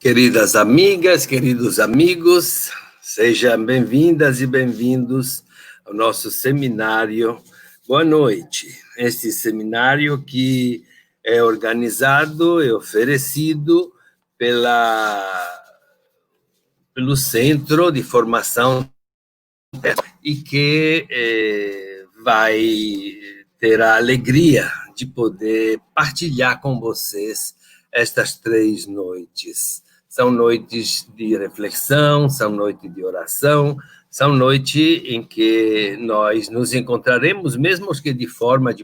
Queridas amigas, queridos amigos, sejam bem-vindas e bem-vindos ao nosso seminário. Boa noite. Este seminário que é organizado e oferecido pelo Centro de Formação e que vai ter a alegria de poder partilhar com vocês estas 3 noites. São noites de reflexão, são noites de oração, são noites em que nós nos encontraremos, mesmo que de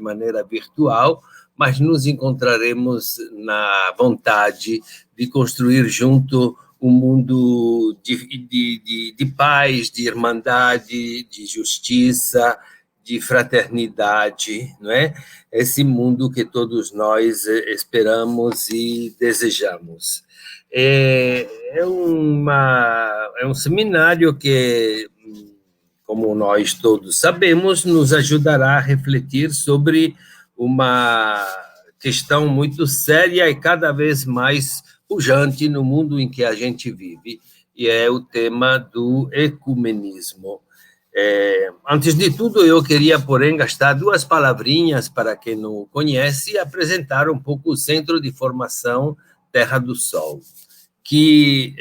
maneira virtual, mas nos encontraremos na vontade de construir junto um mundo de paz, de irmandade, de justiça, de fraternidade, não é? Esse mundo que todos nós esperamos e desejamos. É um seminário que, como nós todos sabemos, nos ajudará a refletir sobre uma questão muito séria e cada vez mais pujante no mundo em que a gente vive, e é o tema do ecumenismo. Antes de tudo, eu queria, porém, gastar 2 palavrinhas para quem não conhece e apresentar um pouco o Centro de Formação Terra do Sol, que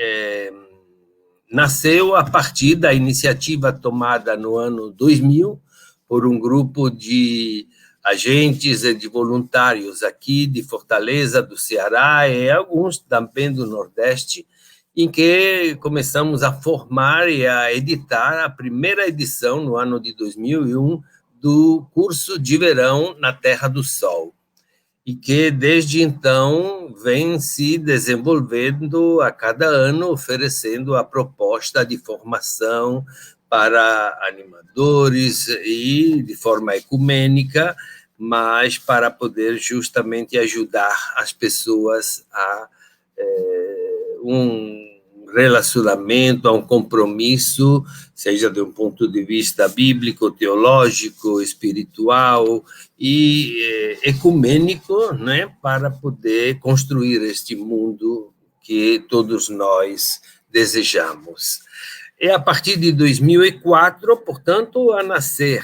nasceu a partir da iniciativa tomada no ano 2000 por um grupo de agentes e de voluntários aqui de Fortaleza, do Ceará e alguns também do Nordeste, em que começamos a formar e a editar a primeira edição, no ano de 2001, do curso de verão na Terra do Sol, e que, desde então, vem se desenvolvendo a cada ano, oferecendo a proposta de formação para animadores e de forma ecumênica, mas para poder justamente ajudar as pessoas a um relacionamento, a um compromisso, seja de um ponto de vista bíblico, teológico, espiritual e ecumênico, né, para poder construir este mundo que todos nós desejamos. É a partir de 2004, portanto, a nascer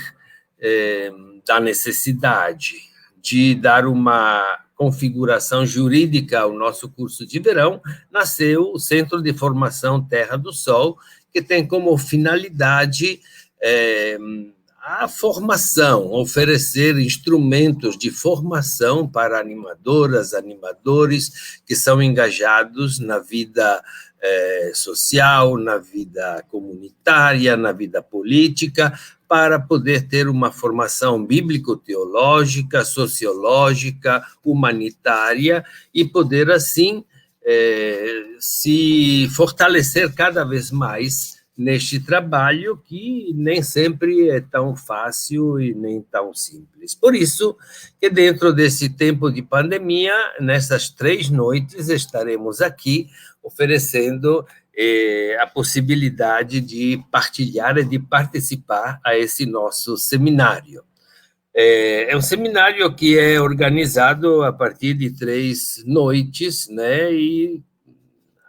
da necessidade de dar uma configuração jurídica ao nosso curso de verão, nasceu o Centro de Formação Terra do Sol, que tem como finalidade a formação, oferecer instrumentos de formação para animadoras, animadores que são engajados na vida social, na vida comunitária, na vida política, para poder ter uma formação bíblico-teológica, sociológica, humanitária, e poder, assim, se fortalecer cada vez mais neste trabalho que nem sempre é tão fácil e nem tão simples. Por isso que, dentro desse tempo de pandemia, nessas 3 noites, estaremos aqui oferecendo a possibilidade de partilhar e de participar a esse nosso seminário. É um seminário que é organizado a partir de 3 noites, né? E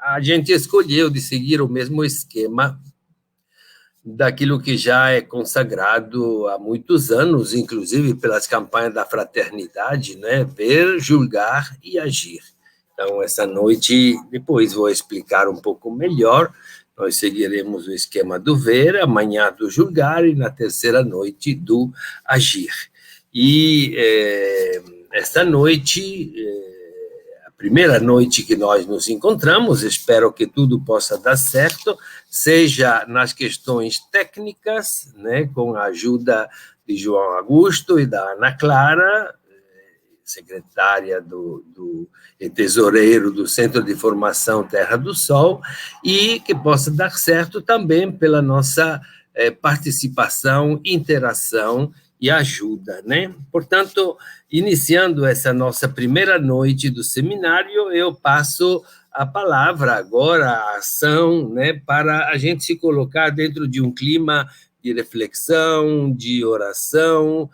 a gente escolheu de seguir o mesmo esquema daquilo que já é consagrado há muitos anos, inclusive pelas campanhas da fraternidade, né? Ver, julgar e agir. Então, essa noite, depois vou explicar um pouco melhor, nós seguiremos o esquema do ver, amanhã do julgar e na terceira noite do agir. E esta noite, a primeira noite que nós nos encontramos, espero que tudo possa dar certo, seja nas questões técnicas, né, com a ajuda de João Augusto e da Ana Clara, secretária e tesoureiro do Centro de Formação Terra do Sol, e que possa dar certo também pela nossa participação, interação e ajuda, né? Portanto, iniciando essa nossa primeira noite do seminário, eu passo a palavra agora, a ação, né, para a gente se colocar dentro de um clima de reflexão, de oração,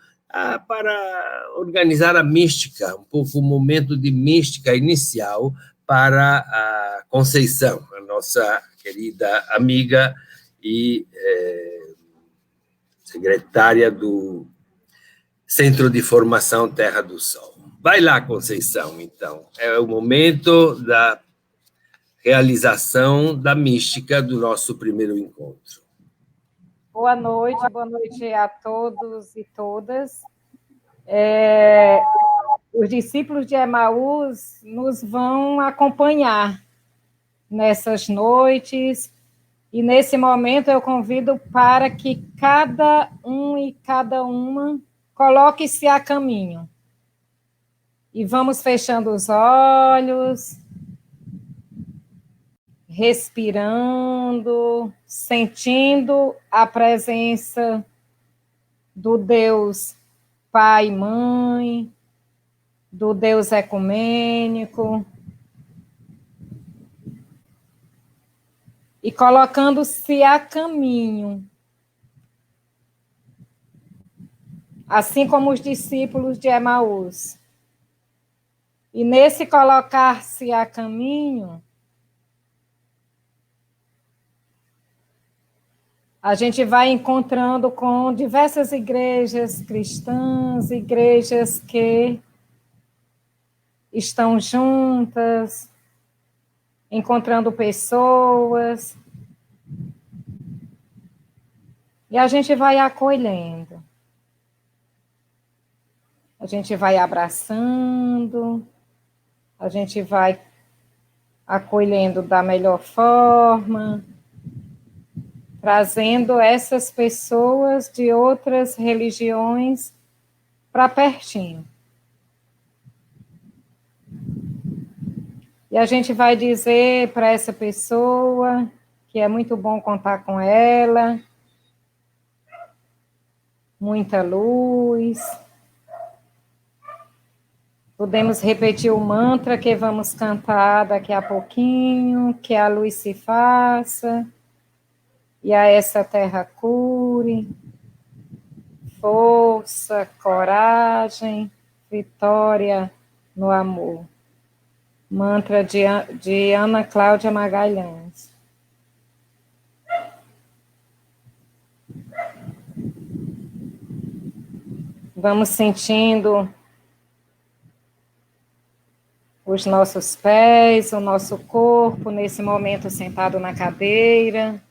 para organizar a mística, um pouco o momento de mística inicial, para a Conceição, a nossa querida amiga e secretária do Centro de Formação Terra do Sol. Vai lá, Conceição, então. É o momento da realização da mística do nosso primeiro encontro. Boa noite a todos e todas. Os discípulos de Emaús nos vão acompanhar nessas noites, e nesse momento eu convido para que cada um e cada uma coloque-se a caminho. E vamos fechando os olhos, respirando, sentindo a presença do Deus Pai e Mãe, do Deus ecumênico, e colocando-se a caminho, assim como os discípulos de Emaús. E nesse colocar-se a caminho, a gente vai encontrando com diversas igrejas cristãs, igrejas que estão juntas, encontrando pessoas, e a gente vai acolhendo, a gente vai abraçando, a gente vai acolhendo da melhor forma, trazendo essas pessoas de outras religiões para pertinho. E a gente vai dizer para essa pessoa que é muito bom contar com ela, muita luz. Podemos repetir o mantra que vamos cantar daqui a pouquinho, que a luz se faça, e a essa terra cure, força, coragem, vitória no amor. Mantra de Ana Cláudia Magalhães. Vamos sentindo os nossos pés, o nosso corpo, nesse momento sentado na cadeira,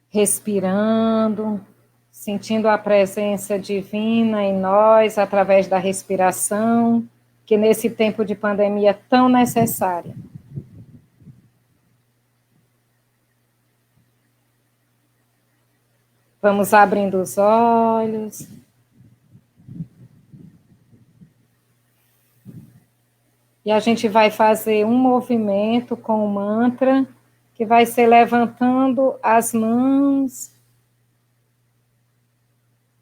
respirando, sentindo a presença divina em nós, através da respiração, que nesse tempo de pandemia é tão necessária. Vamos abrindo os olhos. E a gente vai fazer um movimento com o mantra, que vai ser levantando as mãos,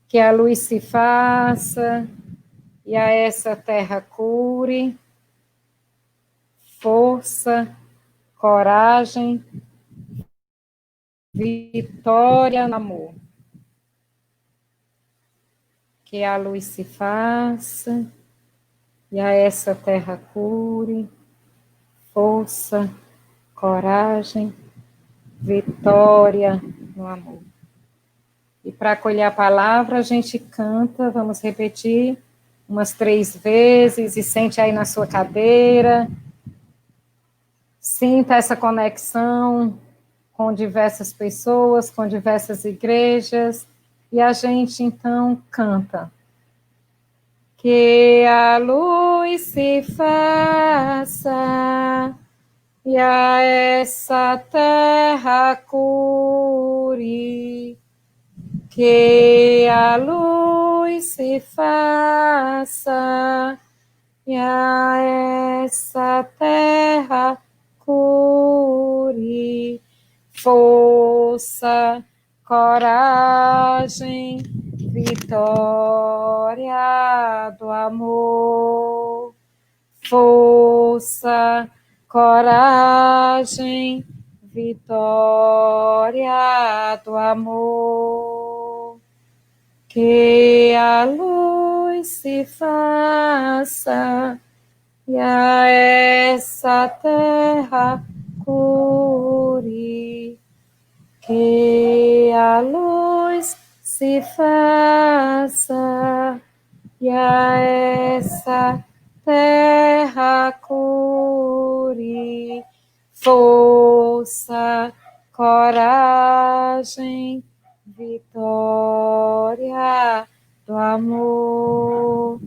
que a luz se faça, e a essa terra cure, força, coragem, vitória no amor. Que a luz se faça, e a essa terra cure, força, coragem, vitória no amor. E para acolher a palavra, a gente canta, vamos repetir umas 3 vezes, e sente aí na sua cadeira, sinta essa conexão com diversas pessoas, com diversas igrejas, e a gente então canta. Que a luz se faça, e a essa terra cure, que a luz se faça, e a essa terra cure, força, coragem, vitória do amor, força, coragem, vitória do amor. Que a luz se faça, e a essa terra cure, que a luz se faça, e a essa terra cure, força, coragem, vitória do amor,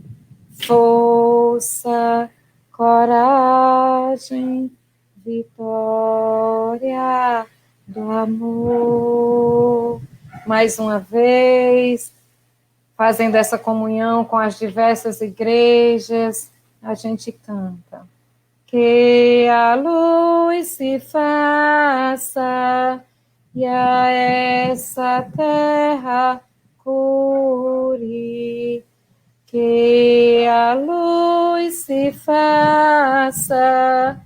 força, coragem, vitória do amor. Mais uma vez, fazendo essa comunhão com as diversas igrejas, a gente canta. Que a luz se faça e a essa terra cure. Que a luz se faça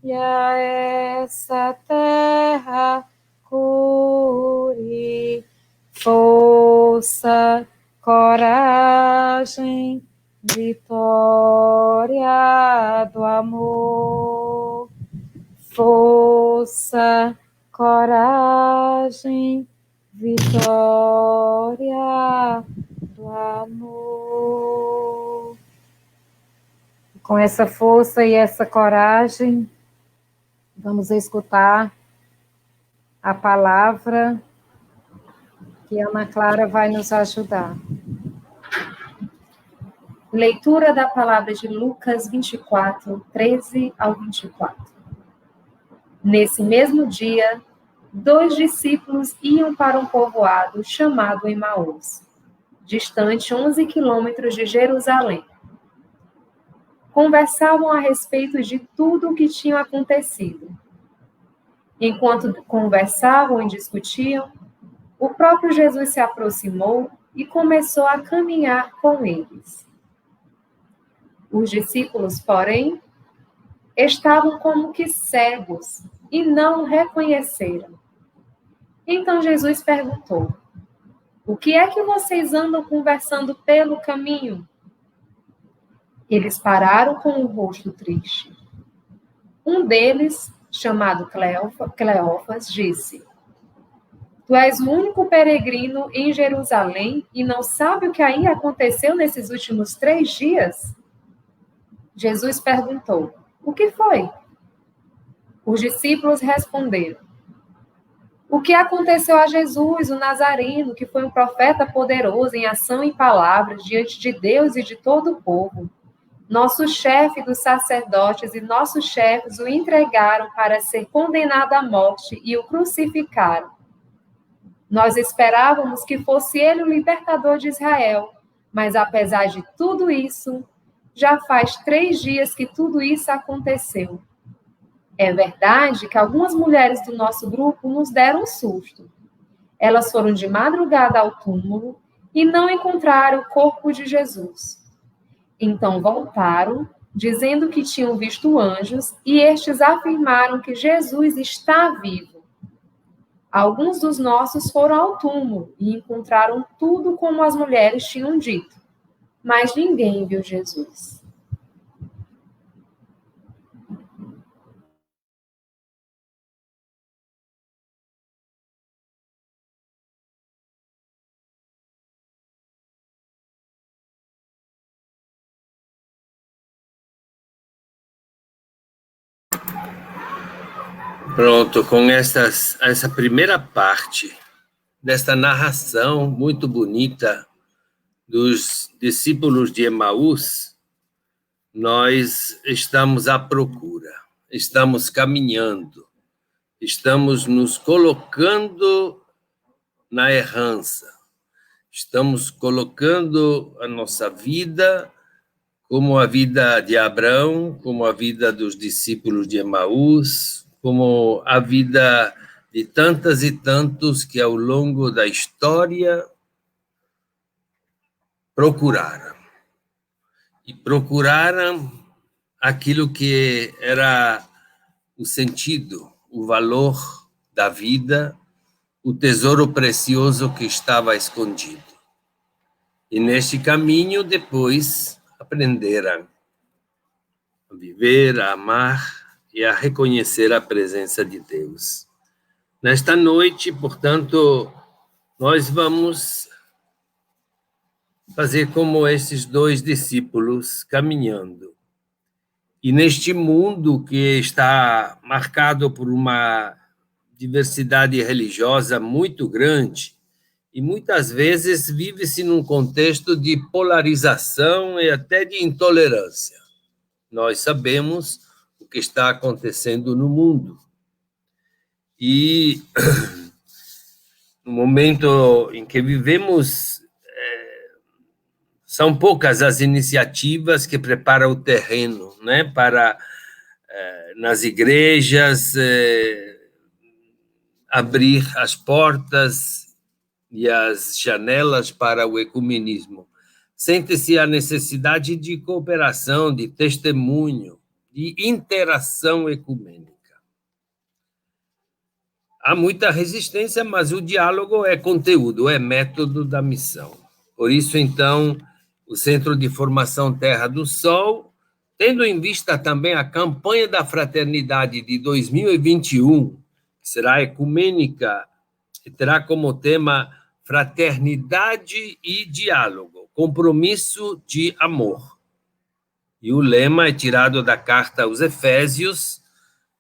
e a essa terra cure. Força, coragem, vitória do amor. Força, coragem, vitória do amor. Com essa força e essa coragem, vamos escutar a palavra que Ana Clara vai nos ajudar. Leitura da palavra de Lucas 24, 13 ao 24. Nesse mesmo dia, 2 discípulos iam para um povoado chamado Emaús, distante 11 quilômetros de Jerusalém. Conversavam a respeito de tudo o que tinha acontecido. Enquanto conversavam e discutiam, o próprio Jesus se aproximou e começou a caminhar com eles. Os discípulos, porém, estavam como que cegos e não o reconheceram. Então Jesus perguntou: o que é que vocês andam conversando pelo caminho? Eles pararam com o rosto triste. Um deles, chamado Cleófas, disse: tu és o único peregrino em Jerusalém e não sabe o que aí aconteceu nesses últimos 3 dias? Jesus perguntou: o que foi? Os discípulos responderam: o que aconteceu a Jesus, o Nazareno, que foi um profeta poderoso em ação e palavras diante de Deus e de todo o povo. Nosso chefe dos sacerdotes e nossos chefes o entregaram para ser condenado à morte e o crucificaram. Nós esperávamos que fosse ele o libertador de Israel, mas apesar de tudo isso, já faz 3 dias que tudo isso aconteceu. É verdade que algumas mulheres do nosso grupo nos deram um susto. Elas foram de madrugada ao túmulo e não encontraram o corpo de Jesus. Então voltaram, dizendo que tinham visto anjos, e estes afirmaram que Jesus está vivo. Alguns dos nossos foram ao túmulo e encontraram tudo como as mulheres tinham dito, mas ninguém viu Jesus. Pronto, com essa primeira parte desta narração muito bonita dos discípulos de Emaús, nós estamos à procura, estamos caminhando, estamos nos colocando na errança, estamos colocando a nossa vida como a vida de Abraão, como a vida dos discípulos de Emaús, como a vida de tantas e tantos que ao longo da história procuraram. E procuraram aquilo que era o sentido, o valor da vida, o tesouro precioso que estava escondido. E neste caminho, depois, aprenderam a viver, a amar e a reconhecer a presença de Deus. Nesta noite, portanto, nós vamos fazer como esses dois discípulos caminhando. E neste mundo que está marcado por uma diversidade religiosa muito grande, e muitas vezes vive-se num contexto de polarização e até de intolerância. Nós sabemos o que está acontecendo no mundo. E no momento em que vivemos, são poucas as iniciativas que preparam o terreno, né, para, nas igrejas, abrir as portas e as janelas para o ecumenismo. Sente-se a necessidade de cooperação, de testemunho, de interação ecumênica. Há muita resistência, mas o diálogo é conteúdo, é método da missão. Por isso, então, o Centro de Formação Terra do Sol, tendo em vista também a campanha da fraternidade de 2021, que será ecumênica, e terá como tema fraternidade e diálogo, compromisso de amor. E o lema é tirado da carta aos Efésios,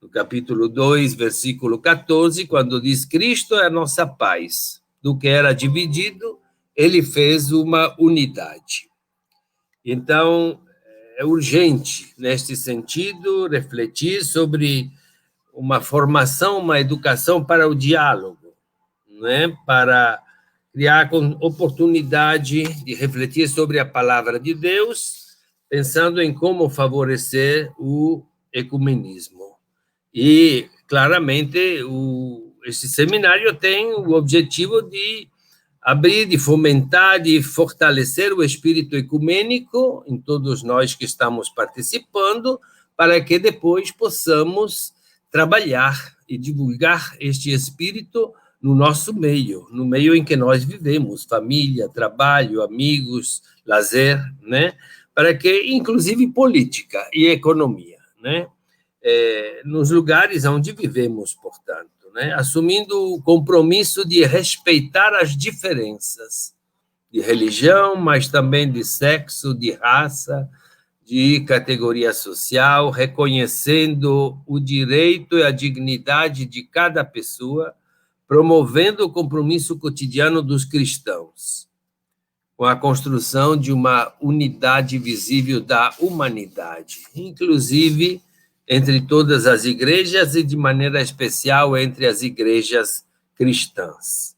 no capítulo 2, versículo 14, quando diz: Cristo é a nossa paz. Do que era dividido, ele fez uma unidade. Então, é urgente, neste sentido, refletir sobre uma formação, uma educação para o diálogo, né? Para criar oportunidade de refletir sobre a palavra de Deus, pensando em como favorecer o ecumenismo. E, claramente, esse seminário tem o objetivo de abrir, de fomentar, de fortalecer o espírito ecumênico em todos nós que estamos participando, para que depois possamos trabalhar e divulgar este espírito no nosso meio, no meio em que nós vivemos, família, trabalho, amigos, lazer, né? Para que, inclusive, política e economia, né? Nos lugares onde vivemos, portanto, né? Assumindo o compromisso de respeitar as diferenças de religião, mas também de sexo, de raça, de categoria social, reconhecendo o direito e a dignidade de cada pessoa, promovendo o compromisso cotidiano dos cristãos, com a construção de uma unidade visível da humanidade, inclusive entre todas as igrejas e, de maneira especial, entre as igrejas cristãs.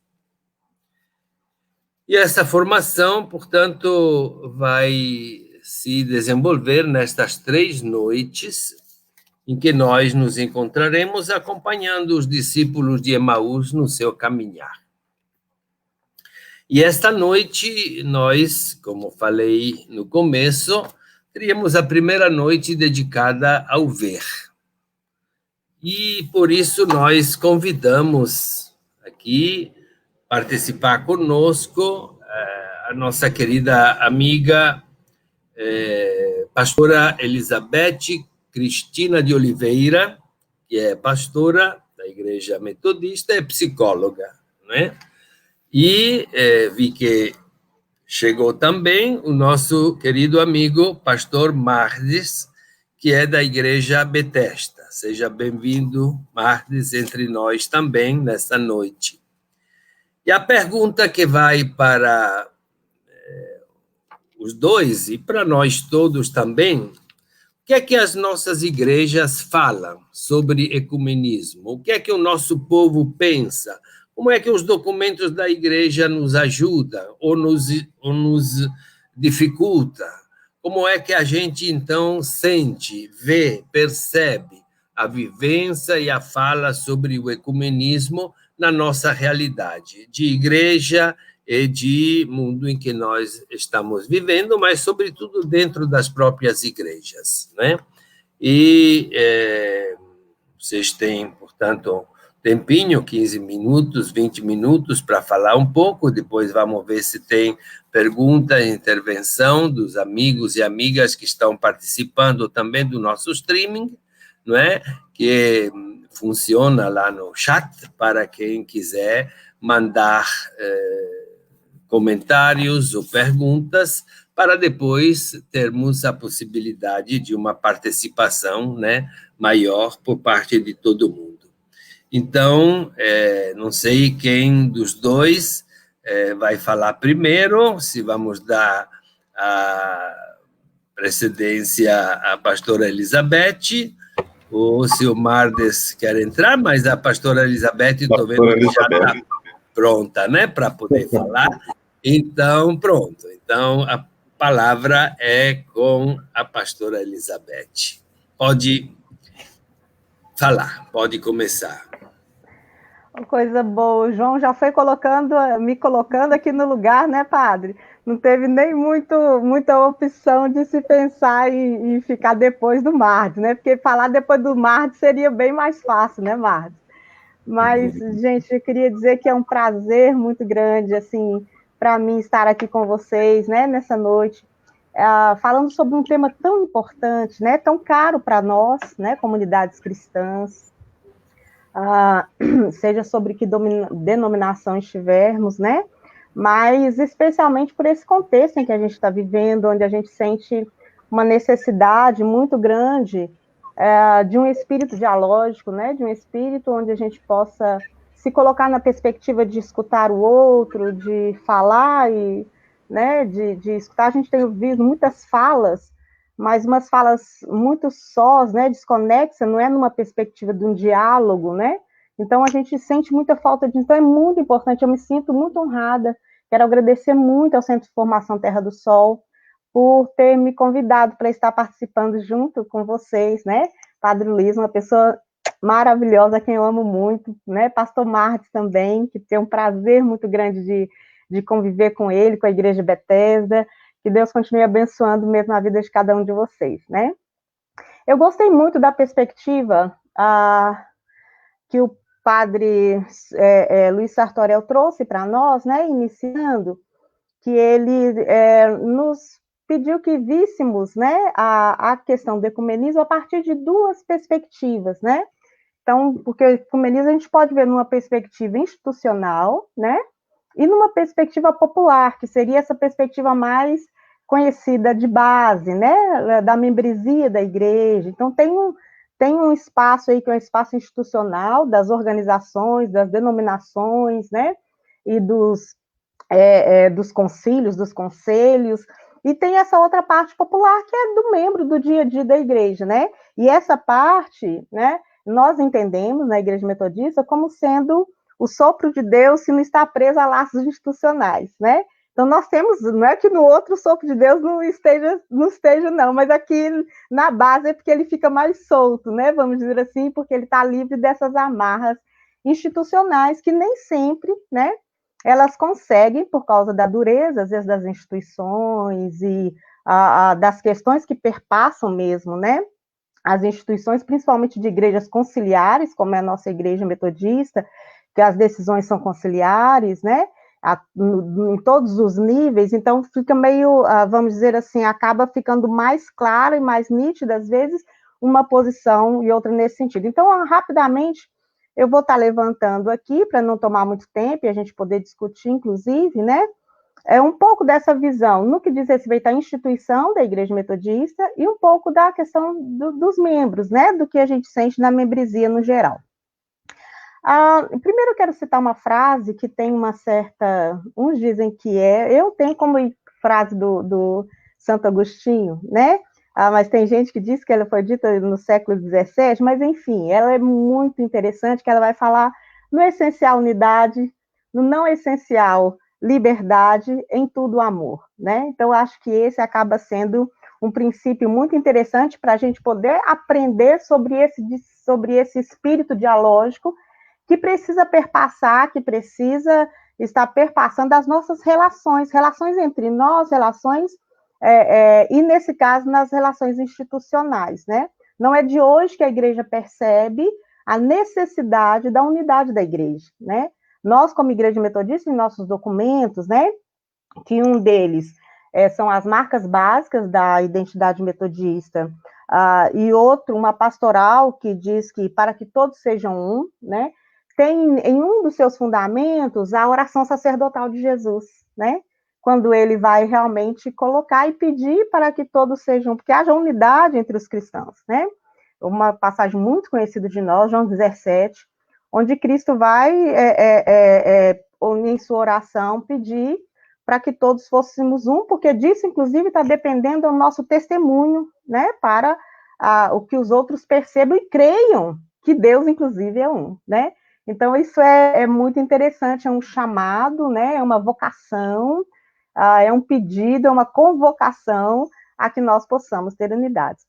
E essa formação, portanto, vai se desenvolver nestas 3 noites, em que nós nos encontraremos acompanhando os discípulos de Emaús no seu caminhar. E esta noite, nós, como falei no começo, teríamos a primeira noite dedicada ao ver. E, por isso, nós convidamos aqui participar conosco a nossa querida amiga, pastora Elizabeth Cristina de Oliveira, que é pastora da Igreja Metodista, é psicóloga, né? E vi que chegou também o nosso querido amigo, pastor Mardes, que é da Igreja Betesda. Seja bem-vindo, Mardes, entre nós também, nesta noite. E a pergunta que vai para os dois, e para nós todos também: o que é que as nossas igrejas falam sobre ecumenismo? O que é que o nosso povo pensa? Como é que os documentos da igreja nos ajudam ou nos dificulta? Como é que a gente, então, sente, vê, percebe a vivência e a fala sobre o ecumenismo na nossa realidade de igreja e de mundo em que nós estamos vivendo, mas, sobretudo, dentro das próprias igrejas, né? E vocês têm, portanto, tempinho, 15 minutos, 20 minutos para falar um pouco, depois vamos ver se tem pergunta, intervenção dos amigos e amigas que estão participando também do nosso streaming, não é? Que funciona lá no chat para quem quiser mandar comentários ou perguntas para depois termos a possibilidade de uma participação, né, maior por parte de todo mundo. Então, não sei quem dos dois vai falar primeiro, se vamos dar a precedência à pastora Elizabeth, ou se o Mardes quer entrar, mas a pastora Elizabeth, estou vendo que já está pronta, né, para poder falar. Então, pronto. Então, a palavra é com a pastora Elizabeth. Pode falar, pode começar. Coisa boa, o João já foi me colocando aqui no lugar, né, padre? Não teve nem muita opção de se pensar em ficar depois do Mardes, né? Porque falar depois do Mardes seria bem mais fácil, né, Mardes? Mas, gente, eu queria dizer que é um prazer muito grande, assim, para mim estar aqui com vocês, né, nessa noite, falando sobre um tema tão importante, né, tão caro para nós, né, comunidades cristãs, seja sobre que denominação estivermos, né, mas especialmente por esse contexto em que a gente está vivendo, onde a gente sente uma necessidade muito grande de um espírito dialógico, né, de um espírito onde a gente possa se colocar na perspectiva de escutar o outro, de falar e, né, de escutar. A gente tem ouvido muitas falas, mas umas falas muito sós, né, desconexas, não é numa perspectiva de um diálogo, né? Então a gente sente muita falta disso. Então é muito importante, eu me sinto muito honrada. Quero agradecer muito ao Centro de Formação Terra do Sol por ter me convidado para estar participando junto com vocês, né? Padre Luiz, uma pessoa maravilhosa, quem eu amo muito, né? Pastor Martes também, que tem um prazer muito grande de conviver com ele, com a Igreja Bethesda. Que Deus continue abençoando mesmo a vida de cada um de vocês, né? Eu gostei muito da perspectiva que o padre Luiz Sartorel trouxe para nós, né? Iniciando, que ele nos pediu que víssemos, né, a questão do ecumenismo a partir de duas perspectivas, né? Então, porque o ecumenismo a gente pode ver numa perspectiva institucional, né? E numa perspectiva popular, que seria essa perspectiva mais conhecida de base, né, da membresia da igreja. Então, tem um espaço aí que é um espaço institucional das organizações, das denominações, né, e dos concílios, dos conselhos, e tem essa outra parte popular, que é do membro do dia a dia da igreja, né, e essa parte, né, nós entendemos na Igreja Metodista como sendo o sopro de Deus se não está preso a laços institucionais, né? Então nós temos, não é que no outro o sopro de Deus não esteja não, mas aqui na base é porque ele fica mais solto, né? Vamos dizer assim, porque ele está livre dessas amarras institucionais que nem sempre, né? Elas conseguem, por causa da dureza, às vezes, das instituições e das questões que perpassam mesmo, né? As instituições, principalmente de igrejas conciliares, como é a nossa igreja metodista, que as decisões são conciliares, né, em todos os níveis, então fica meio, vamos dizer assim, acaba ficando mais claro e mais nítido, às vezes, uma posição e outra nesse sentido. Então, rapidamente, eu vou estar levantando aqui, para não tomar muito tempo, e a gente poder discutir, inclusive, né, um pouco dessa visão no que diz respeito à instituição da Igreja Metodista e um pouco da questão dos membros, né, do que a gente sente na membresia no geral. Primeiro eu quero citar uma frase que tem uma certa, uns dizem que eu tenho como frase do Santo Agostinho, né, mas tem gente que diz que ela foi dita no século XVII, mas enfim, ela é muito interessante, que ela vai falar no essencial unidade, no não essencial liberdade, em tudo amor, né? Então, acho que esse acaba sendo um princípio muito interessante para a gente poder aprender sobre esse espírito dialógico que precisa perpassar, que precisa estar perpassando as nossas relações entre nós, e nesse caso, nas relações institucionais, né? Não é de hoje que a igreja percebe a necessidade da unidade da igreja, né? Nós, como Igreja Metodista, em nossos documentos, né, que um deles são as marcas básicas da identidade metodista, e outro, uma pastoral, que diz que para que todos sejam um, né, tem em um dos seus fundamentos a oração sacerdotal de Jesus, né, quando ele vai realmente colocar e pedir para que todos sejam, porque haja unidade entre os cristãos, né, uma passagem muito conhecida de nós, João 17, onde Cristo vai, em sua oração, pedir para que todos fôssemos um, porque disso, inclusive, está dependendo do nosso testemunho, né, para o que os outros percebam e creiam que Deus, inclusive, é um, né. Então, isso é muito interessante, é um chamado, né, é uma vocação, é um pedido, é uma convocação a que nós possamos ter unidades.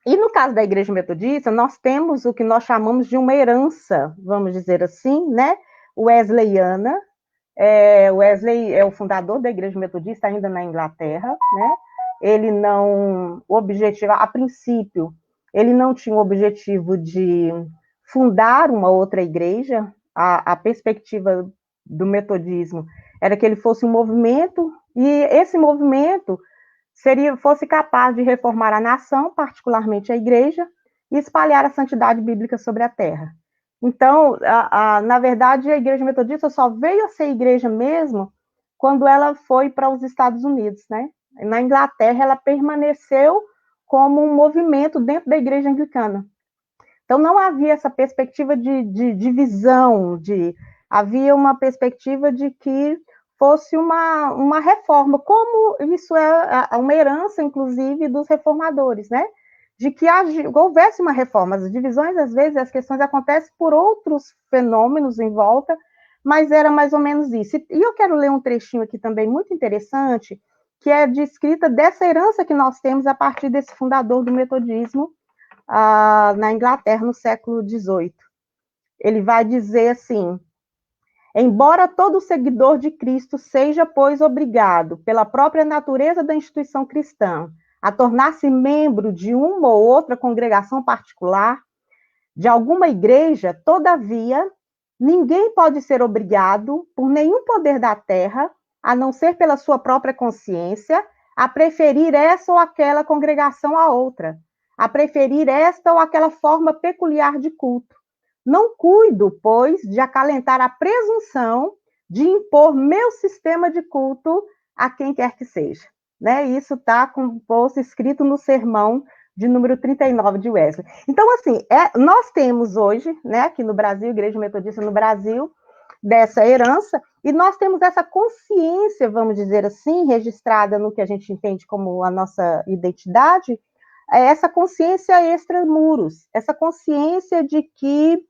E no caso da Igreja Metodista, nós temos o que nós chamamos de uma herança, vamos dizer assim, né, wesleyana. Wesley é o fundador da Igreja Metodista, ainda na Inglaterra, né? Ele não, o objetivo, a princípio, ele não tinha o objetivo de fundar uma outra igreja. A perspectiva do metodismo era que ele fosse um movimento, e esse movimento fosse capaz de reformar a nação, particularmente a igreja, e espalhar a santidade bíblica sobre a terra. Então, na verdade, a Igreja Metodista só veio a ser igreja mesmo quando ela foi para os Estados Unidos, né? Na Inglaterra, ela permaneceu como um movimento dentro da Igreja Anglicana. Então, não havia essa perspectiva de divisão, havia uma perspectiva de que fosse uma reforma, como isso é uma herança, inclusive, dos reformadores, né? De que houvesse uma reforma. As divisões, às vezes, as questões acontecem por outros fenômenos em volta, mas era mais ou menos isso. E eu quero ler um trechinho aqui também muito interessante, que é descrita dessa herança que nós temos a partir desse fundador do metodismo na Inglaterra, no século XVIII. Ele vai dizer assim: embora todo seguidor de Cristo seja, pois, obrigado, pela própria natureza da instituição cristã, a tornar-se membro de uma ou outra congregação particular, de alguma igreja, todavia, ninguém pode ser obrigado, por nenhum poder da terra, a não ser pela sua própria consciência, a preferir essa ou aquela congregação a outra, a preferir esta ou aquela forma peculiar de culto. Não cuido, pois, de acalentar a presunção de impor meu sistema de culto a quem quer que seja. Né? Isso está escrito no sermão de número 39 de Wesley. Então, assim, nós temos hoje, né, aqui no Brasil, Igreja Metodista no Brasil, dessa herança, e nós temos essa consciência, vamos dizer assim, registrada no que a gente entende como a nossa identidade, essa consciência extramuros, essa consciência de que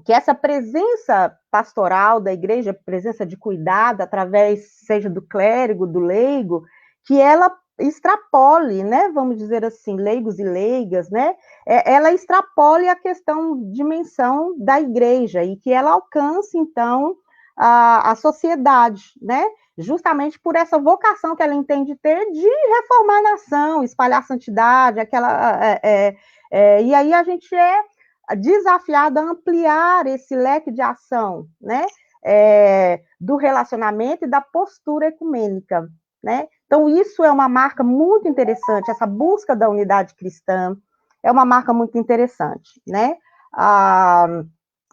essa presença pastoral da igreja, presença de cuidado, através, seja do clérigo, do leigo, que ela extrapole, né, vamos dizer assim, leigos e leigas, né, ela extrapole a dimensão da igreja, e que ela alcance, então, a sociedade, né, justamente por essa vocação que ela entende ter de reformar a nação, espalhar a santidade, e aí a gente desafiado a ampliar esse leque de ação, né, do relacionamento e da postura ecumênica, né? Então, isso é uma marca muito interessante, essa busca da unidade cristã é uma marca muito interessante, né?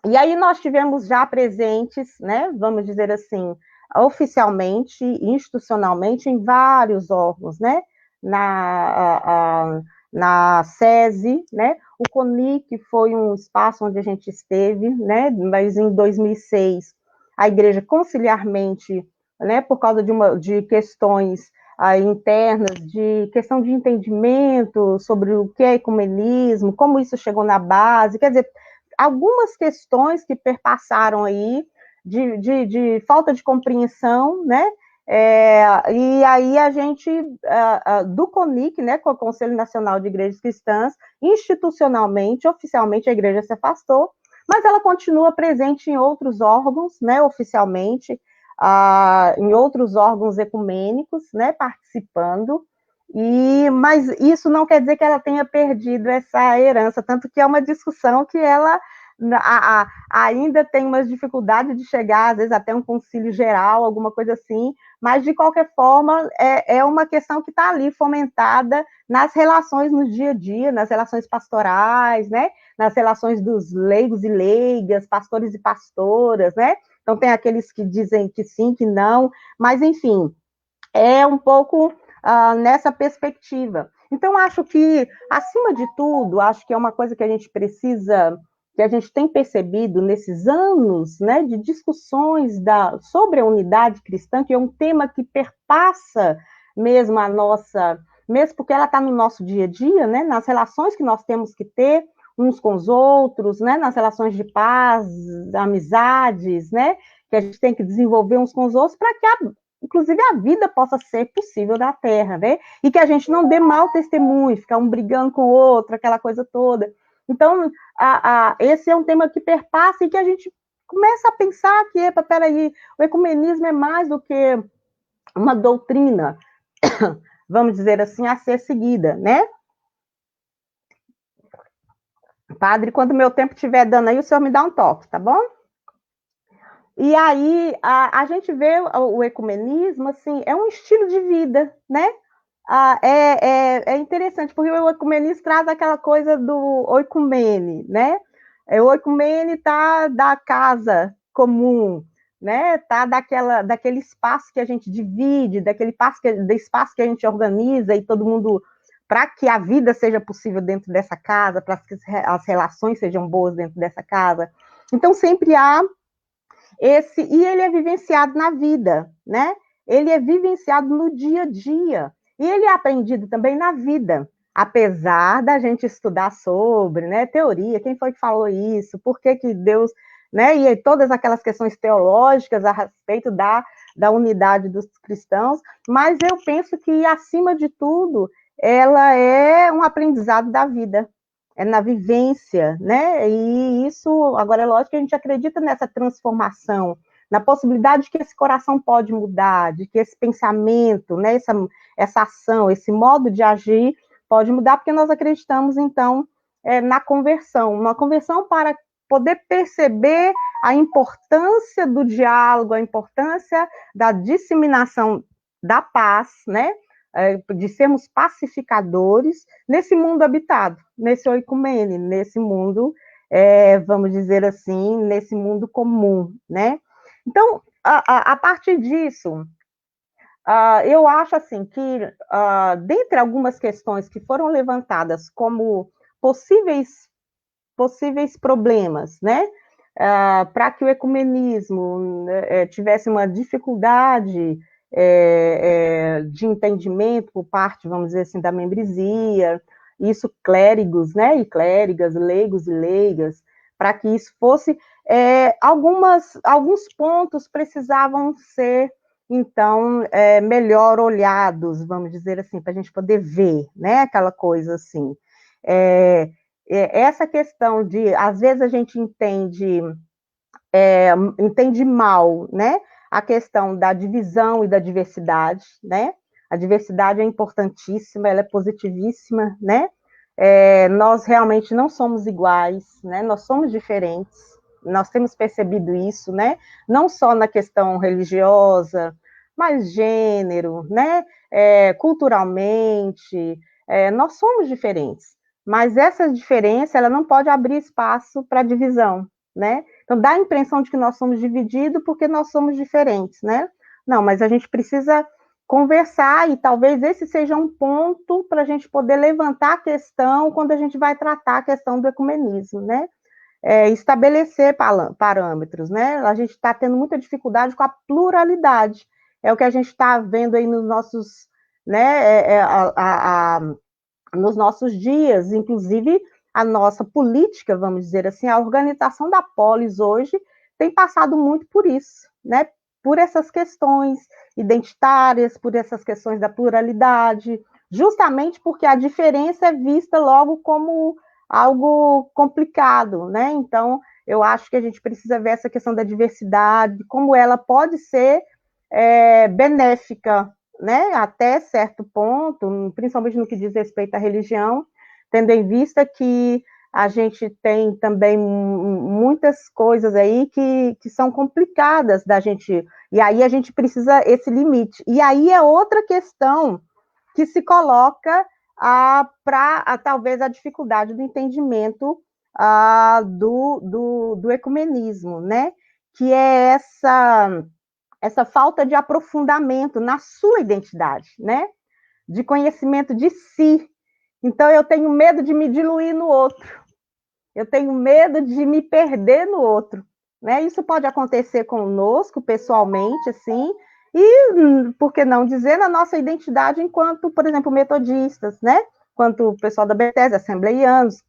E aí nós tivemos já presentes, né, vamos dizer assim, oficialmente, institucionalmente, em vários órgãos, né? Na SESI, né? O CONIC foi um espaço onde a gente esteve, né? Mas em 2006, a igreja conciliarmente, né, por causa de questões internas, de questão de entendimento sobre o que é ecumenismo, como isso chegou na base, quer dizer, algumas questões que perpassaram aí de falta de compreensão, né? E aí a gente, do CONIC, né, com o Conselho Nacional de Igrejas Cristãs, institucionalmente, oficialmente, a igreja se afastou, mas ela continua presente em outros órgãos, né, oficialmente, em outros órgãos ecumênicos, né, participando, Mas isso não quer dizer que ela tenha perdido essa herança, tanto que é uma discussão que ela ainda tem umas dificuldades de chegar, às vezes até um concílio geral, alguma coisa assim, mas de qualquer forma é uma questão que está ali fomentada nas relações no dia a dia, nas relações pastorais, né? Nas relações dos leigos e leigas, pastores e pastoras, né? Então tem aqueles que dizem que sim, que não, mas enfim, é um pouco nessa perspectiva. Então, acho que, acima de tudo, acho que é uma coisa que a gente precisa, que a gente tem percebido nesses anos, né, de discussões sobre a unidade cristã, que é um tema que perpassa mesmo a nossa, mesmo porque ela está no nosso dia a dia, né, nas relações que nós temos que ter uns com os outros, né, nas relações de paz, amizades, né, que a gente tem que desenvolver uns com os outros para que inclusive a vida possa ser possível na Terra, né? E que a gente não dê mau testemunho, ficar um brigando com o outro, aquela coisa toda. Então, esse é um tema que perpassa e que a gente começa a pensar que, epa, peraí, o ecumenismo é mais do que uma doutrina, vamos dizer assim, a ser seguida, né? Padre, quando meu tempo estiver dando aí, o senhor me dá um toque, tá bom? E aí a gente vê o ecumenismo, assim, é um estilo de vida, né? É interessante, porque o ecumenismo traz aquela coisa do oicumene, né? O oicumene tá da casa comum, né? Tá daquele espaço que a gente divide, daquele espaço que a gente organiza e todo mundo, para que a vida seja possível dentro dessa casa, para que as relações sejam boas dentro dessa casa. Então sempre há e ele é vivenciado na vida, né? Ele é vivenciado no dia a dia. E ele é aprendido também na vida, apesar da gente estudar sobre, né, teoria, quem foi que falou isso, por que Deus, né, e todas aquelas questões teológicas a respeito da unidade dos cristãos, mas eu penso que, acima de tudo, ela é um aprendizado da vida, é na vivência, né? E isso, agora é lógico que a gente acredita nessa transformação, na possibilidade de que esse coração pode mudar, de que esse pensamento, né, essa ação, esse modo de agir pode mudar, porque nós acreditamos, então, na conversão, uma conversão para poder perceber a importância do diálogo, a importância da disseminação da paz, né? De sermos pacificadores nesse mundo habitado, nesse oicumene, nesse mundo, vamos dizer assim, nesse mundo comum, né? Então, a partir disso, eu acho assim que, dentre algumas questões que foram levantadas como possíveis problemas, né? Para que o ecumenismo tivesse uma dificuldade de entendimento por parte, vamos dizer assim, da membresia, isso clérigos, né, e clérigas, leigos e leigas, para que isso fosse, alguns pontos precisavam ser, então, melhor olhados, vamos dizer assim, para a gente poder ver, né, aquela coisa assim. Essa questão de, às vezes a gente entende mal, né, a questão da divisão e da diversidade, né, a diversidade é importantíssima, ela é positivíssima, né, nós realmente não somos iguais, né, nós somos diferentes, nós temos percebido isso, né, não só na questão religiosa, mas gênero, né, culturalmente, nós somos diferentes, mas essa diferença, ela não pode abrir espaço para divisão, né, então dá a impressão de que nós somos divididos porque nós somos diferentes, né, não, mas a gente precisa conversar, e talvez esse seja um ponto para a gente poder levantar a questão quando a gente vai tratar a questão do ecumenismo, né? Estabelecer parâmetros, né? A gente está tendo muita dificuldade com a pluralidade, é o que a gente está vendo aí nos nossos, né, nos nossos dias, inclusive a nossa política, vamos dizer assim, a organização da polis hoje tem passado muito por isso, né? Por essas questões identitárias, por essas questões da pluralidade, justamente porque a diferença é vista logo como algo complicado, né? Então, eu acho que a gente precisa ver essa questão da diversidade, como ela pode ser benéfica né, até certo ponto, principalmente no que diz respeito à religião, tendo em vista que a gente tem também muitas coisas aí que são complicadas da gente, e aí a gente precisa esse limite. E aí é outra questão que se coloca para talvez a dificuldade do entendimento do ecumenismo, né? Que é essa falta de aprofundamento na sua identidade, né? De conhecimento de si. Então, eu tenho medo de me diluir no outro, eu tenho medo de me perder no outro, né? Isso pode acontecer conosco, pessoalmente, assim, e, por que não dizer, na nossa identidade enquanto, por exemplo, metodistas, né? Enquanto o pessoal da Bethesda, assembleianos,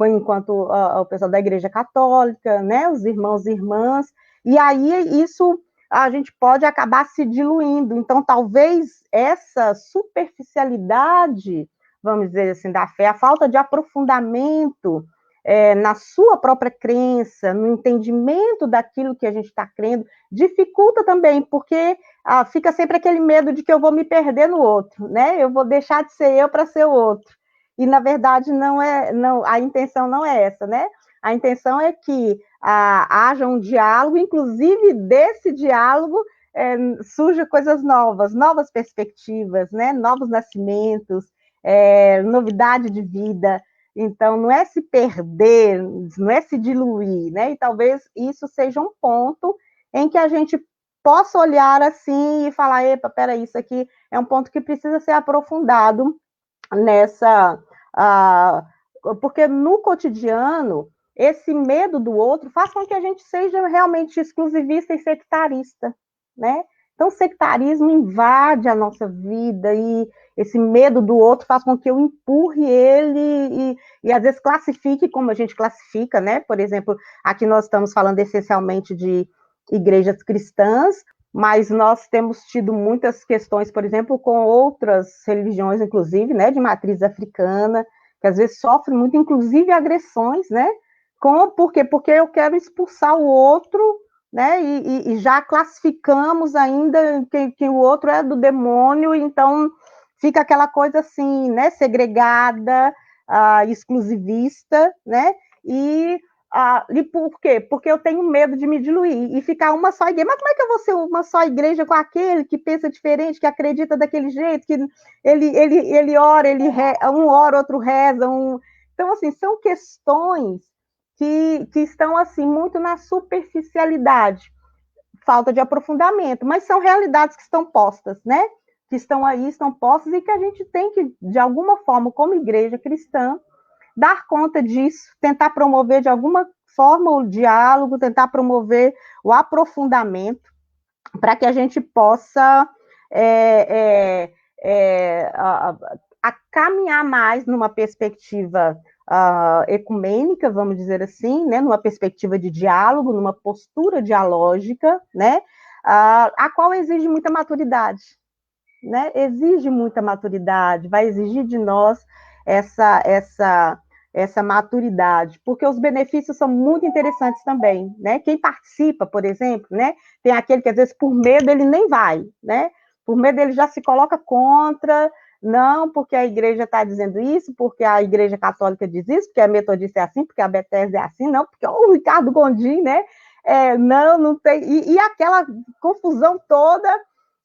enquanto o pessoal da Igreja Católica, né? Os irmãos e irmãs, e aí isso a gente pode acabar se diluindo. Então, talvez essa superficialidade, vamos dizer assim, da fé, a falta de aprofundamento na sua própria crença, no entendimento daquilo que a gente está crendo, dificulta também, porque fica sempre aquele medo de que eu vou me perder no outro, né? Eu vou deixar de ser eu para ser o outro. E, na verdade, não, a intenção não é essa, né? A intenção é que haja um diálogo, inclusive desse diálogo surjam coisas novas perspectivas, né? Novos nascimentos, novidade de vida. Então, não é se perder, não é se diluir, né? E talvez isso seja um ponto em que a gente possa olhar assim e falar, epa, peraí, isso aqui é um ponto que precisa ser aprofundado porque no cotidiano, esse medo do outro faz com que a gente seja realmente exclusivista e sectarista, né? Então, o sectarismo invade a nossa vida e esse medo do outro faz com que eu empurre ele e às vezes classifique como a gente classifica, né? Por exemplo, aqui nós estamos falando essencialmente de igrejas cristãs, mas nós temos tido muitas questões, por exemplo, com outras religiões, inclusive, né, de matriz africana, que às vezes sofrem muito, inclusive agressões, né? Por quê? Porque eu quero expulsar o outro, né? E já classificamos ainda que o outro é do demônio, então fica aquela coisa assim, né? Segregada, exclusivista, né? E por quê? Porque eu tenho medo de me diluir e ficar uma só igreja. Mas como é que eu vou ser uma só igreja com aquele que pensa diferente, que acredita daquele jeito, que ele ora, um ora, outro reza. Então, assim, são questões que estão, assim, muito na superficialidade, falta de aprofundamento, mas são realidades que estão postas, né? Que estão aí, estão postas, e que a gente tem que, de alguma forma, como igreja cristã, dar conta disso, tentar promover de alguma forma o diálogo, tentar promover o aprofundamento, para que a gente possa caminhar mais numa perspectiva ecumênica, vamos dizer assim, né, numa perspectiva de diálogo, numa postura dialógica, né, a qual exige muita maturidade, né, exige muita maturidade, vai exigir de nós essa maturidade, porque os benefícios são muito interessantes também, né? Quem participa, por exemplo, né? Tem aquele que às vezes por medo ele nem vai, né? Por medo ele já se coloca contra, não, porque a igreja está dizendo isso, porque a igreja católica diz isso, porque a metodista é assim, porque a Bethesda é assim, não, porque o Ricardo Gondim, né? Não tem, e aquela confusão toda,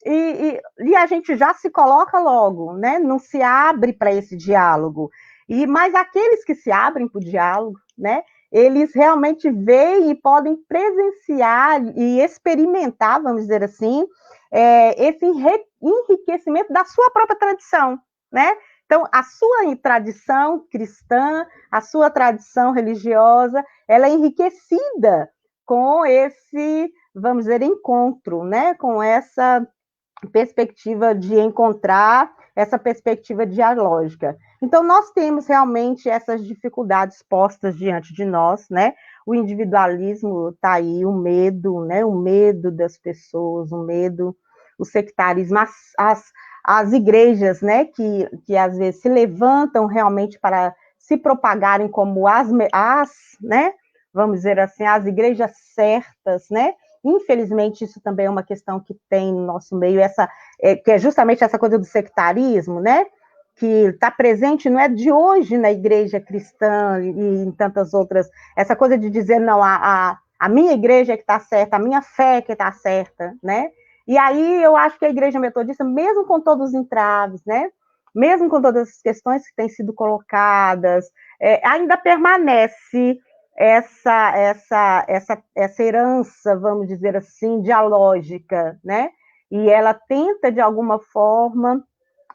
e a gente já se coloca logo, né? Não se abre para esse diálogo. Mas aqueles que se abrem para o diálogo, né? Eles realmente veem e podem presenciar e experimentar, vamos dizer assim, esse enriquecimento da sua própria tradição, né? Então, a sua tradição cristã, a sua tradição religiosa, ela é enriquecida com esse, vamos dizer, encontro, né? Com essa perspectiva de encontrar essa perspectiva dialógica. Então, nós temos realmente essas dificuldades postas diante de nós, né? O individualismo está aí, o medo, né? O medo das pessoas, o medo, o sectarismo, as igrejas, né? Que às vezes se levantam realmente para se propagarem como né? Vamos dizer assim, as igrejas certas, né? Infelizmente, isso também é uma questão que tem no nosso meio, que é justamente essa coisa do sectarismo, né? Que está presente, não é de hoje na igreja cristã e em tantas outras, essa coisa de dizer, não, a minha igreja é que está certa, a minha fé é que está certa, né? E aí eu acho que a igreja metodista, mesmo com todos os entraves, né? Mesmo com todas as questões que têm sido colocadas, ainda permanece essa herança, vamos dizer assim, dialógica, né? E ela tenta, de alguma forma,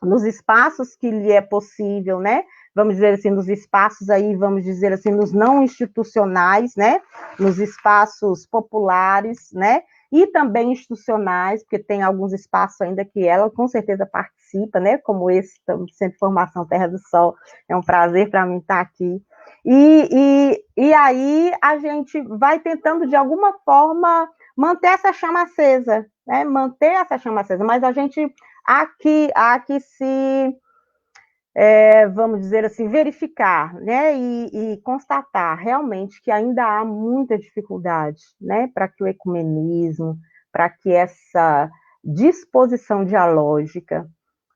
nos espaços que lhe é possível, né? Vamos dizer assim, nos espaços aí, vamos dizer assim, nos não institucionais, né? Nos espaços populares, né? E também institucionais, porque tem alguns espaços ainda que ela com certeza participa, né? Como esse Centro de Formação Terra do Sol, é um prazer para mim estar aqui. E aí a gente vai tentando, de alguma forma, manter essa chama acesa, né? Manter essa chama acesa, mas a gente há que se, vamos dizer assim, verificar, né? E constatar realmente que ainda há muita dificuldade, né? Para que o ecumenismo, para que essa disposição dialógica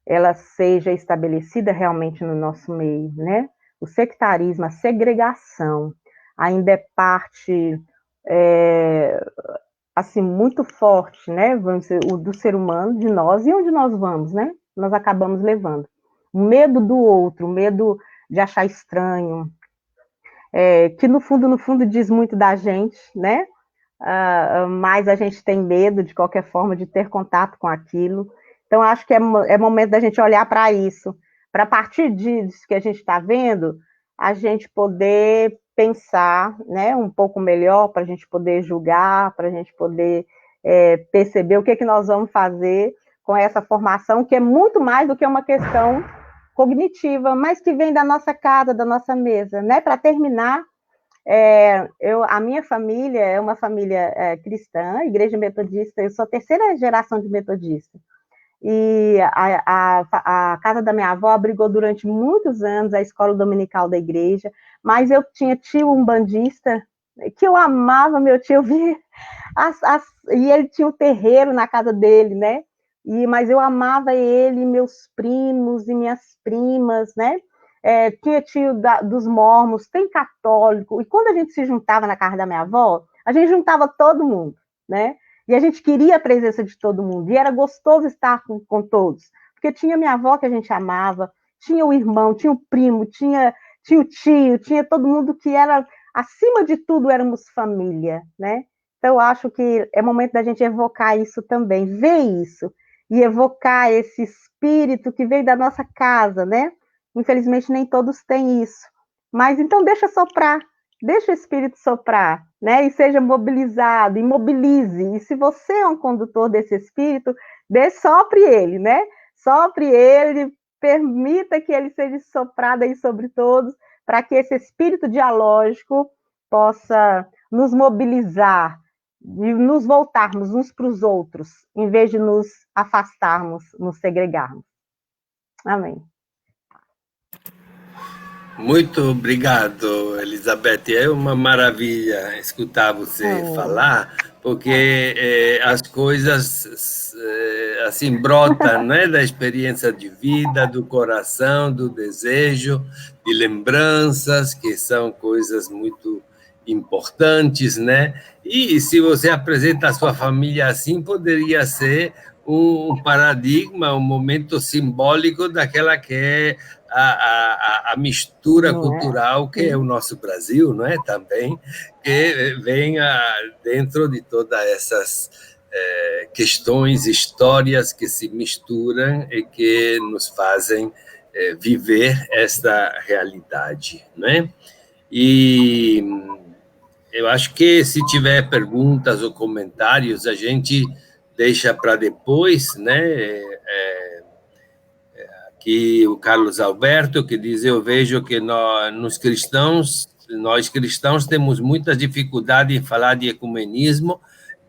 ela seja estabelecida realmente no nosso meio, né? O sectarismo, a segregação, ainda é parte assim muito forte, né? Vamos dizer, do ser humano, de nós, e onde nós vamos, né? Nós acabamos levando o medo do outro, o medo de achar estranho, que no fundo diz muito da gente, né? Mas a gente tem medo de qualquer forma de ter contato com aquilo. Então acho que é momento da gente olhar para isso, para a partir disso que a gente está vendo, a gente poder pensar, né, um pouco melhor, para a gente poder julgar, para a gente poder perceber o que nós vamos fazer com essa formação, que é muito mais do que uma questão cognitiva, mas que vem da nossa casa, da nossa mesa, né? Para terminar, a minha família é uma família cristã, igreja metodista, eu sou a terceira geração de metodista. E a casa da minha avó abrigou durante muitos anos a escola dominical da igreja, mas eu tinha tio umbandista, que eu amava, meu tio, via e ele tinha um terreiro na casa dele, né? Mas eu amava ele, meus primos e minhas primas, né? Tinha tio dos mormons, tem católico, e quando a gente se juntava na casa da minha avó, a gente juntava todo mundo, né? E a gente queria a presença de todo mundo, e era gostoso estar com todos, porque tinha minha avó que a gente amava, tinha o irmão, tinha o primo, tinha o tio, tinha todo mundo que era, acima de tudo, éramos família, né? Então, eu acho que é momento da gente evocar isso também, ver isso, e evocar esse espírito que veio da nossa casa, né? Infelizmente, nem todos têm isso, mas então deixa soprar, deixa o espírito soprar, né? E seja mobilizado, e mobilize. E se você é um condutor desse espírito, sopre ele, né? Sopre ele, permita que ele seja soprado aí sobre todos, para que esse espírito dialógico possa nos mobilizar e nos voltarmos uns para os outros, em vez de nos afastarmos, nos segregarmos. Amém. Muito obrigado, Elizabeth. É uma maravilha escutar você falar, porque as coisas assim brotam, né, da experiência de vida, do coração, do desejo, de lembranças, que são coisas muito importantes, né? E se você apresenta a sua família assim, poderia ser um paradigma, um momento simbólico daquela que é a mistura cultural que é o nosso Brasil, não é? Também, que vem dentro de todas essas questões, histórias que se misturam e que nos fazem viver esta realidade, não é? E eu acho que se tiver perguntas ou comentários, a gente deixa para depois, né? Aqui o Carlos Alberto, que diz, eu vejo que nós cristãos temos muita dificuldade em falar de ecumenismo,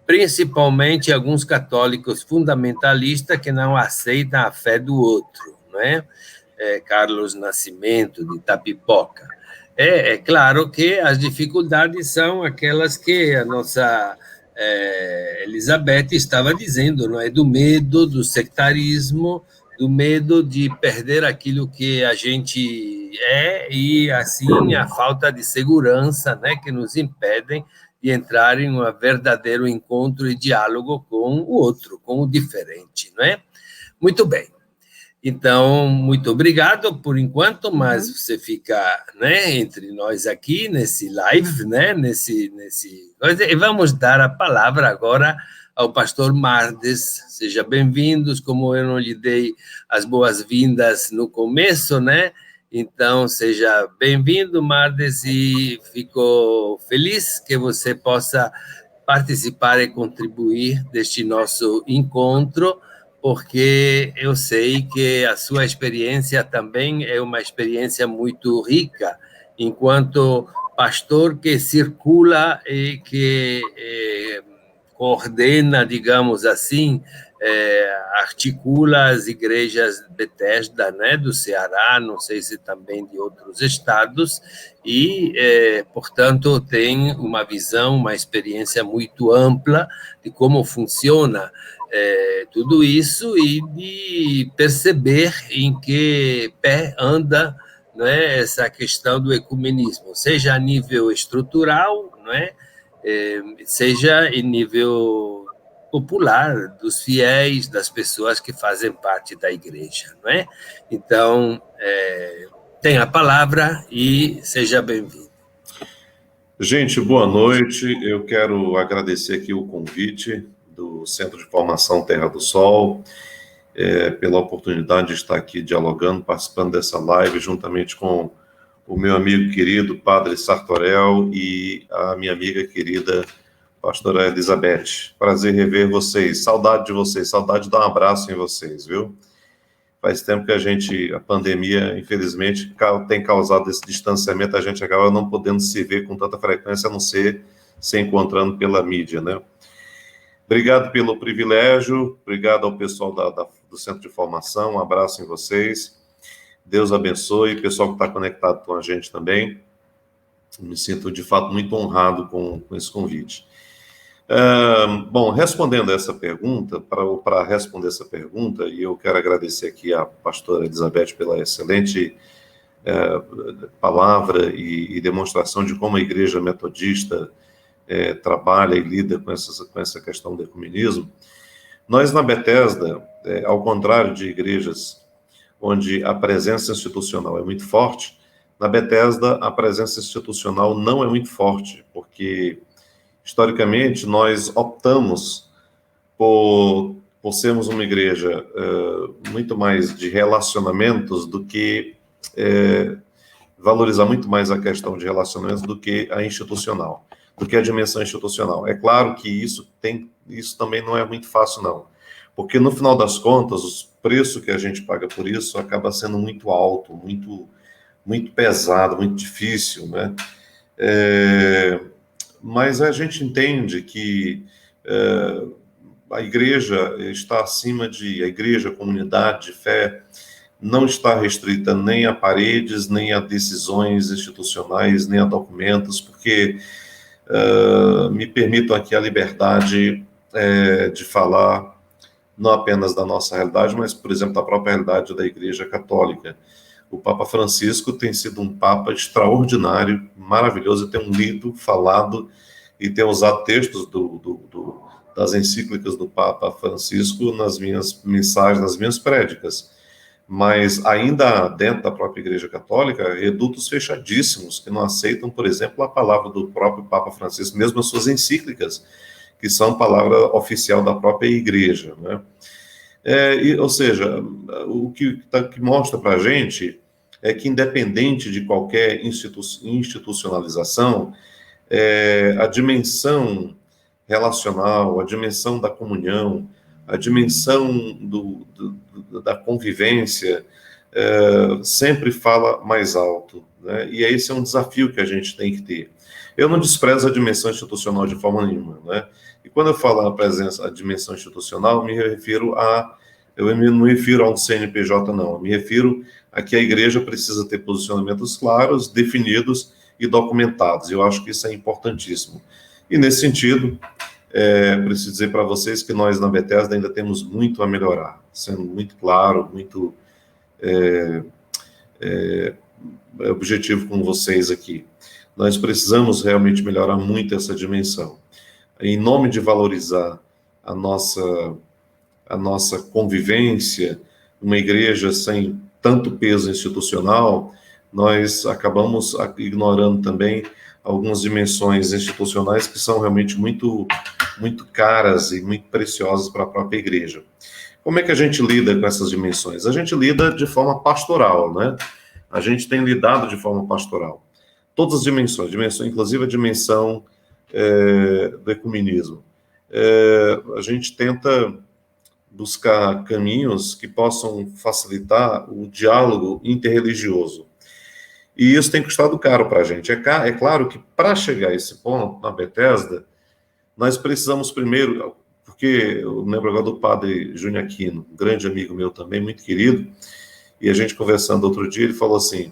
principalmente alguns católicos fundamentalistas que não aceitam a fé do outro, não é? Carlos Nascimento, de Itapipoca. É claro que as dificuldades são aquelas que a nossa Elizabeth estava dizendo, não é? Do medo, do sectarismo, do medo de perder aquilo que a gente é e, assim, a falta de segurança, né, que nos impedem de entrar em um verdadeiro encontro e diálogo com o outro, com o diferente, não é? Muito bem. Então, muito obrigado por enquanto, mas você fica, né, entre nós aqui nesse live, né, nesse e vamos dar a palavra agora ao pastor Mardes. Seja bem-vindos, como eu não lhe dei as boas-vindas no começo, né? Então, seja bem-vindo, Mardes, e fico feliz que você possa participar e contribuir deste nosso encontro, porque eu sei que a sua experiência também é uma experiência muito rica, enquanto pastor que circula e que coordena, digamos assim, articula as igrejas Bethesda, né, do Ceará, não sei se também de outros estados, e, portanto, tem uma visão, uma experiência muito ampla de como funciona tudo isso e de perceber em que pé anda, não é, essa questão do ecumenismo, seja a nível estrutural, não é, seja em nível popular, dos fiéis, das pessoas que fazem parte da igreja, não é? Então, tenha a palavra e seja bem-vindo. Gente, boa noite. Eu quero agradecer aqui o convite do Centro de Formação Terra do Sol, pela oportunidade de estar aqui dialogando, participando dessa live, juntamente com o meu amigo querido, Padre Sartorel, e a minha amiga querida, Pastora Elizabeth. Prazer rever vocês. Saudade de vocês, saudade de dar um abraço em vocês, viu? Faz tempo que a pandemia, infelizmente, tem causado esse distanciamento, a gente acaba não podendo se ver com tanta frequência, a não ser se encontrando pela mídia, né? Obrigado pelo privilégio, obrigado ao pessoal do Centro de Formação, um abraço em vocês. Deus abençoe, o pessoal que está conectado com a gente também. Me sinto, de fato, muito honrado com esse convite. Bom, respondendo essa pergunta, para responder essa pergunta, e eu quero agradecer aqui à pastora Elizabeth pela excelente palavra e demonstração de como a Igreja Metodista trabalha e lida com essa questão do ecumenismo. Nós, na Bethesda, ao contrário de igrejas onde a presença institucional é muito forte, na Bethesda a presença institucional não é muito forte, porque, historicamente, nós optamos por sermos uma igreja muito mais de relacionamentos do que valorizar muito mais a questão de relacionamentos do que a institucional, do que a dimensão institucional. É claro que isso também não é muito fácil, não, porque, no final das contas, o preço que a gente paga por isso acaba sendo muito alto, muito, muito pesado, muito difícil, né? Mas a gente entende que a igreja está acima a igreja, a comunidade de fé, não está restrita nem a paredes, nem a decisões institucionais, nem a documentos, porque me permitam aqui a liberdade de falar não apenas da nossa realidade, mas, por exemplo, da própria realidade da Igreja Católica. O Papa Francisco tem sido um Papa extraordinário, maravilhoso. Eu tenho lido, falado e tenho usado textos das encíclicas do Papa Francisco nas minhas mensagens, nas minhas prédicas. Mas ainda dentro da própria Igreja Católica, redutos fechadíssimos que não aceitam, por exemplo, a palavra do próprio Papa Francisco, mesmo as suas encíclicas, que são palavra oficial da própria Igreja, né? Ou seja, o que mostra para a gente é que, independente de qualquer institucionalização, a dimensão relacional, a dimensão da comunhão, a dimensão da convivência, sempre fala mais alto, né? E esse é um desafio que a gente tem que ter. Eu não desprezo a dimensão institucional de forma nenhuma, né? E quando eu falo a dimensão institucional, eu não me refiro a um CNPJ, não. Eu me refiro a que a igreja precisa ter posicionamentos claros, definidos e documentados. Eu acho que isso é importantíssimo. E, nesse sentido, Preciso dizer para vocês que nós, na Bethesda, ainda temos muito a melhorar, sendo muito claro, muito objetivo com vocês aqui. Nós precisamos realmente melhorar muito essa dimensão. Em nome de valorizar a nossa convivência, uma igreja sem tanto peso institucional, nós acabamos ignorando também algumas dimensões institucionais que são realmente muito, muito caras e muito preciosas para a própria igreja. Como é que a gente lida com essas dimensões? A gente lida de forma pastoral, né? A gente tem lidado de forma pastoral. Todas as dimensões, inclusive a dimensão do ecumenismo. A gente tenta buscar caminhos que possam facilitar o diálogo interreligioso. E isso tem custado caro para a gente. É claro que, para chegar a esse ponto, na Bethesda, nós precisamos primeiro, porque eu lembro agora do padre Júnior Aquino, um grande amigo meu também, muito querido, e a gente conversando outro dia, ele falou assim,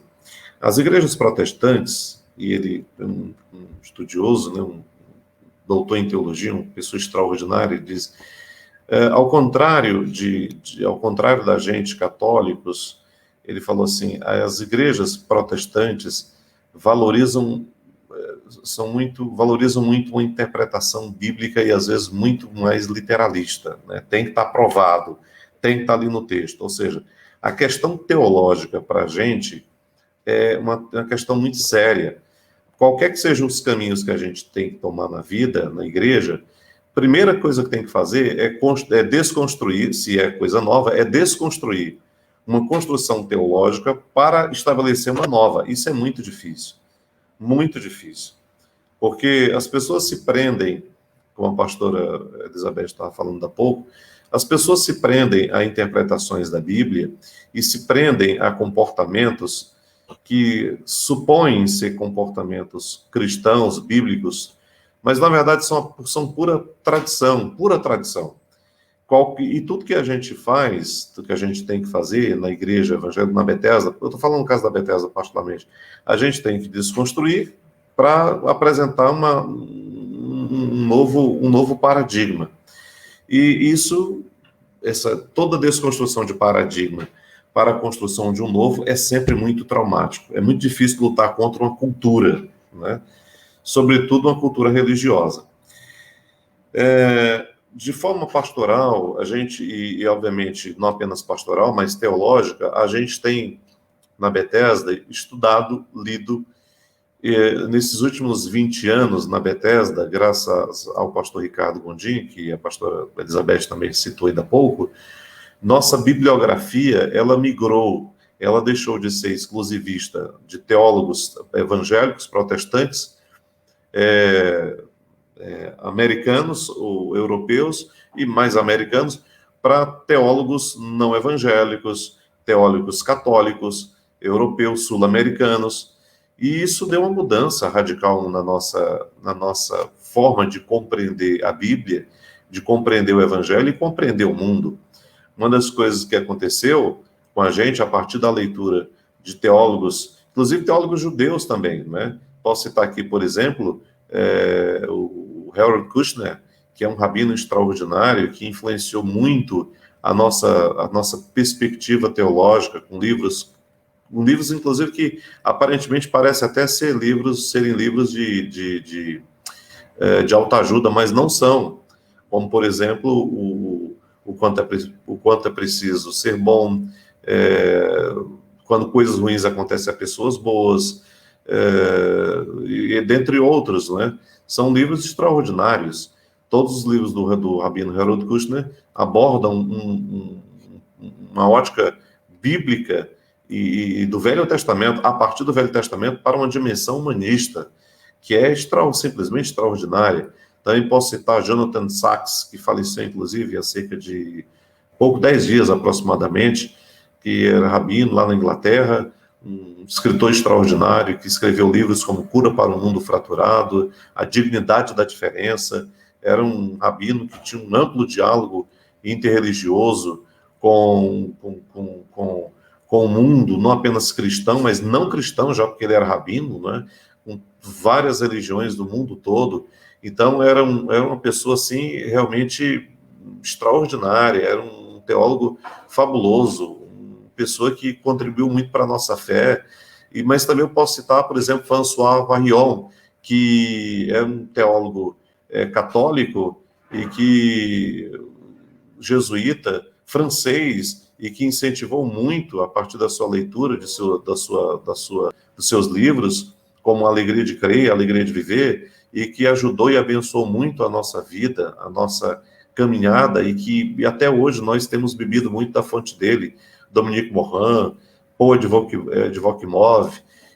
as igrejas protestantes, e ele é um estudioso, né, um doutor em teologia, uma pessoa extraordinária, ele diz, ao contrário da gente, católicos, ele falou assim, as igrejas protestantes valorizam muito uma interpretação bíblica e às vezes muito mais literalista, né? Tem que estar provado, tem que estar ali no texto, ou seja, a questão teológica para a gente é uma questão muito séria. Qualquer que sejam os caminhos que a gente tem que tomar na vida, na igreja, a primeira coisa que tem que fazer é desconstruir, se é coisa nova, é desconstruir uma construção teológica para estabelecer uma nova. Isso é muito difícil, porque as pessoas se prendem, como a pastora Elizabeth estava falando há pouco, as pessoas se prendem a interpretações da Bíblia e se prendem a comportamentos que supõem ser comportamentos cristãos, bíblicos, mas na verdade são pura tradição. E tudo que a gente faz, tudo que a gente tem que fazer na igreja evangélica, na Bethesda, eu estou falando no caso da Bethesda particularmente, a gente tem que desconstruir para apresentar um novo paradigma. E toda desconstrução de paradigma para a construção de um novo é sempre muito traumático. É muito difícil lutar contra uma cultura, né? Sobretudo uma cultura religiosa. De forma pastoral, a gente, e obviamente não apenas pastoral, mas teológica, a gente tem, na Bethesda, estudado, lido, nesses últimos 20 anos na Bethesda, graças ao pastor Ricardo Gondim, que a pastora Elizabeth também citou ainda há pouco, nossa bibliografia, ela migrou, ela deixou de ser exclusivista de teólogos evangélicos, protestantes, americanos ou europeus e mais americanos, para teólogos não evangélicos, teólogos católicos, europeus, sul-americanos, e isso deu uma mudança radical na nossa forma de compreender a Bíblia, de compreender o Evangelho e compreender o mundo. Uma das coisas que aconteceu com a gente, a partir da leitura de teólogos, inclusive teólogos judeus também, né? Posso citar aqui, por exemplo, o Harold Kushner, que é um rabino extraordinário, que influenciou muito a nossa perspectiva teológica, com livros, inclusive, que aparentemente parecem até serem livros de autoajuda, mas não são. Como, por exemplo, o quanto é preciso ser bom, quando coisas ruins acontecem a pessoas boas, e dentre outros, né? São livros extraordinários. Todos os livros do rabino Harold Kushner abordam uma ótica bíblica e do Velho Testamento, a partir do Velho Testamento, para uma dimensão humanista, que é simplesmente extraordinária. Também posso citar Jonathan Sacks, que faleceu, inclusive, há cerca de 10 dias aproximadamente, que era rabino lá na Inglaterra, um escritor extraordinário, que escreveu livros como Cura para um Mundo Fraturado, A Dignidade da Diferença. Era um rabino que tinha um amplo diálogo interreligioso com o mundo, não apenas cristão, mas não cristão, já porque ele era rabino, né? Com várias religiões do mundo todo. Então, era uma pessoa, assim, realmente extraordinária, era um teólogo fabuloso, uma pessoa que contribuiu muito para a nossa fé. Mas também eu posso citar, por exemplo, François Varillon, que é um teólogo católico e que jesuíta, francês, e que incentivou muito, a partir da sua leitura, dos seus livros, como A Alegria de Crer, A Alegria de Viver, e que ajudou e abençoou muito a nossa vida, a nossa caminhada, e até hoje nós temos bebido muito da fonte dele, Dominique Morin, Paul de Vokimov,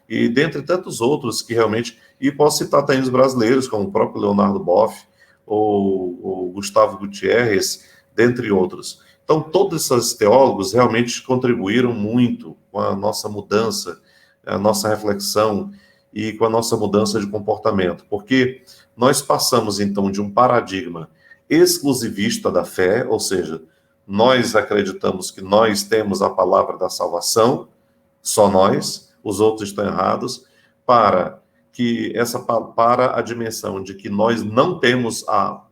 e dentre tantos outros que realmente... E posso citar também os brasileiros, como o próprio Leonardo Boff, ou Gustavo Gutierrez, dentre outros. Então, todos esses teólogos realmente contribuíram muito com a nossa mudança, a nossa reflexão e com a nossa mudança de comportamento, porque nós passamos, então, de um paradigma exclusivista da fé, ou seja, nós acreditamos que nós temos a palavra da salvação, só nós, os outros estão errados, para a dimensão de que nós não temos a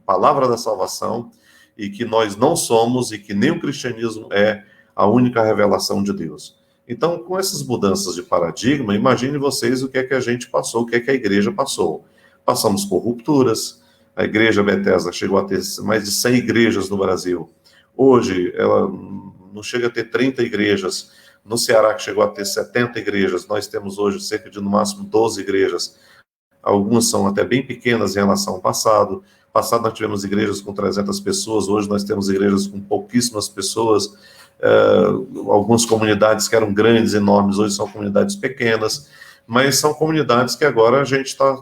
palavra da salvação e que nós não somos e que nem o cristianismo é a única revelação de Deus. Então, com essas mudanças de paradigma, imagine vocês o que é que a gente passou, o que é que a igreja passou. Passamos por rupturas, a igreja Bethesda chegou a ter mais de 100 igrejas no Brasil. Hoje, ela não chega a ter 30 igrejas. No Ceará, que chegou a ter 70 igrejas, nós temos hoje cerca de, no máximo, 12 igrejas. Algumas são até bem pequenas em relação ao passado. No passado, nós tivemos igrejas com 300 pessoas, hoje nós temos igrejas com pouquíssimas pessoas. Algumas comunidades que eram grandes, enormes, hoje são comunidades pequenas, mas são comunidades que agora a gente está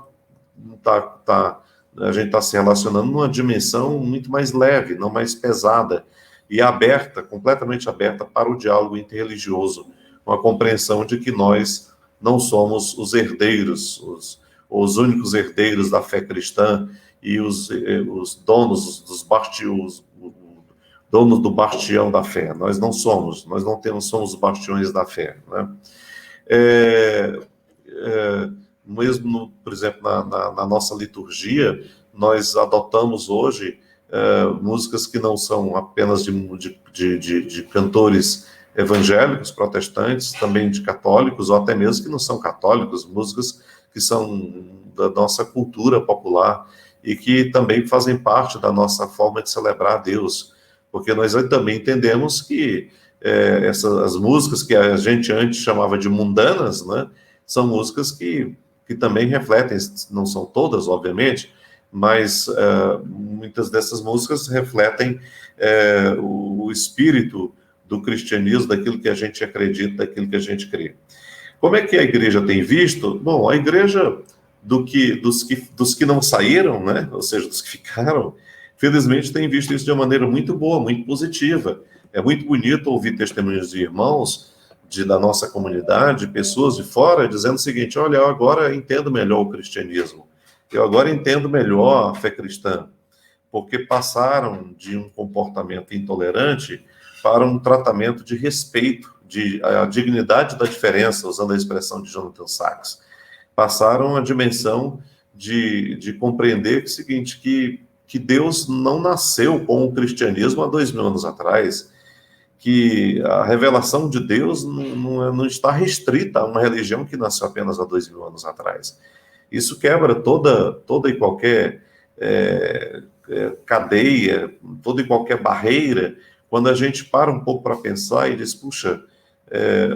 se relacionando numa dimensão muito mais leve, não mais pesada, e aberta, completamente aberta para o diálogo interreligioso, com a compreensão de que nós não somos os herdeiros, os únicos herdeiros da fé cristã e os donos donos do bastião da fé. Nós não somos os bastiões da fé, né? Mesmo, por exemplo, na nossa liturgia, nós adotamos hoje músicas que não são apenas de cantores evangélicos, protestantes, também de católicos, ou até mesmo que não são católicos, músicas que são da nossa cultura popular e que também fazem parte da nossa forma de celebrar a Deus, porque nós também entendemos que as músicas que a gente antes chamava de mundanas, né, são músicas que também refletem, não são todas, obviamente, mas muitas dessas músicas refletem o espírito do cristianismo, daquilo que a gente acredita, daquilo que a gente crê. Como é que a igreja tem visto? Bom, a igreja dos que não saíram, né, ou seja, dos que ficaram, felizmente tem visto isso de uma maneira muito boa, muito positiva. É muito bonito ouvir testemunhos de irmãos da nossa comunidade, pessoas de fora, dizendo o seguinte: olha, eu agora entendo melhor o cristianismo, eu agora entendo melhor a fé cristã, porque passaram de um comportamento intolerante para um tratamento de respeito, a dignidade da diferença, usando a expressão de Jonathan Sachs. Passaram a dimensão de compreender o seguinte, que Deus não nasceu com o cristianismo há 2000 anos atrás, que a revelação de Deus não está restrita a uma religião que nasceu apenas há 2000 anos atrás. Isso quebra toda e qualquer cadeia, toda e qualquer barreira, quando a gente para um pouco para pensar e diz, puxa,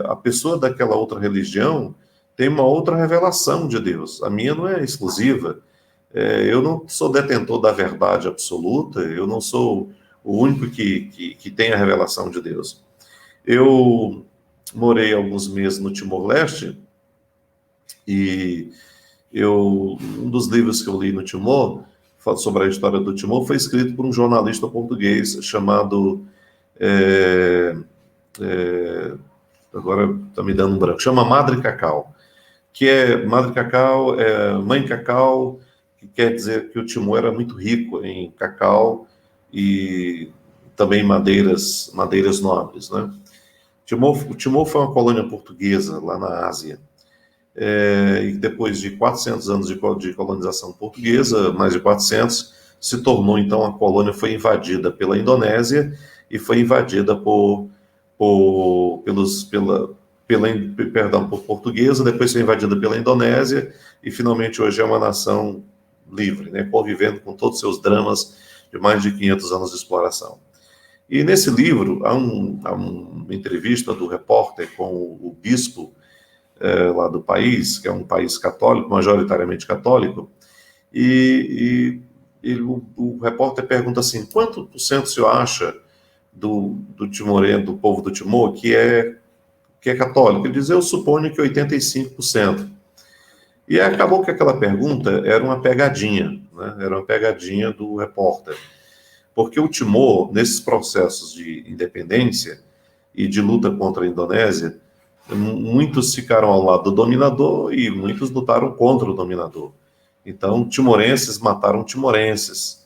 a pessoa daquela outra religião tem uma outra revelação de Deus, a minha não é exclusiva. Eu não sou detentor da verdade absoluta, eu não sou o único que tem a revelação de Deus. Eu morei alguns meses no Timor-Leste, e um dos livros que eu li no Timor, sobre a história do Timor, foi escrito por um jornalista português chamado... agora está me dando um branco, chama Madre Cacau, Madre Cacau, Mãe Cacau, que quer dizer que o Timor era muito rico em cacau e também madeiras nobres, né? O Timor foi uma colônia portuguesa lá na Ásia, e depois de 400 anos de colonização portuguesa, mais de 400, se tornou, então, a colônia foi invadida pela Indonésia e foi invadida por portuguesa, depois foi invadida pela Indonésia e finalmente hoje é uma nação livre, né, convivendo com todos os seus dramas de mais de 500 anos de exploração. E nesse livro há uma entrevista do repórter com o bispo lá do país, que é um país católico, majoritariamente católico, e o repórter pergunta assim: quanto por cento o senhor acha do timorense, do povo do Timor, que é católico? Ele diz: eu suponho que 85%. E acabou que aquela pergunta era uma pegadinha, né? Era uma pegadinha do repórter. Porque o Timor, nesses processos de independência e de luta contra a Indonésia, muitos ficaram ao lado do dominador e muitos lutaram contra o dominador. Então, timorenses mataram timorenses.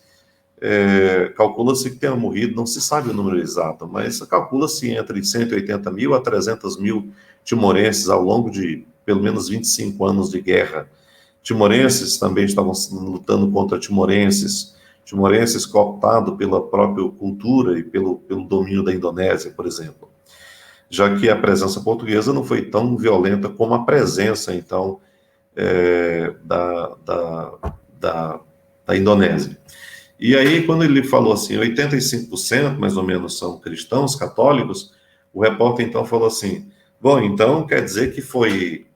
Calcula-se que tenha morrido, não se sabe o número exato, mas calcula-se entre 180 mil a 300 mil timorenses ao longo de pelo menos 25 anos de guerra. Timorenses também estavam lutando contra timorenses cooptados pela própria cultura e pelo domínio da Indonésia, por exemplo. Já que a presença portuguesa não foi tão violenta como a presença, então, da Indonésia. E aí, quando ele falou assim, 85% mais ou menos são cristãos, católicos, o repórter então falou assim: bom, então quer dizer que foi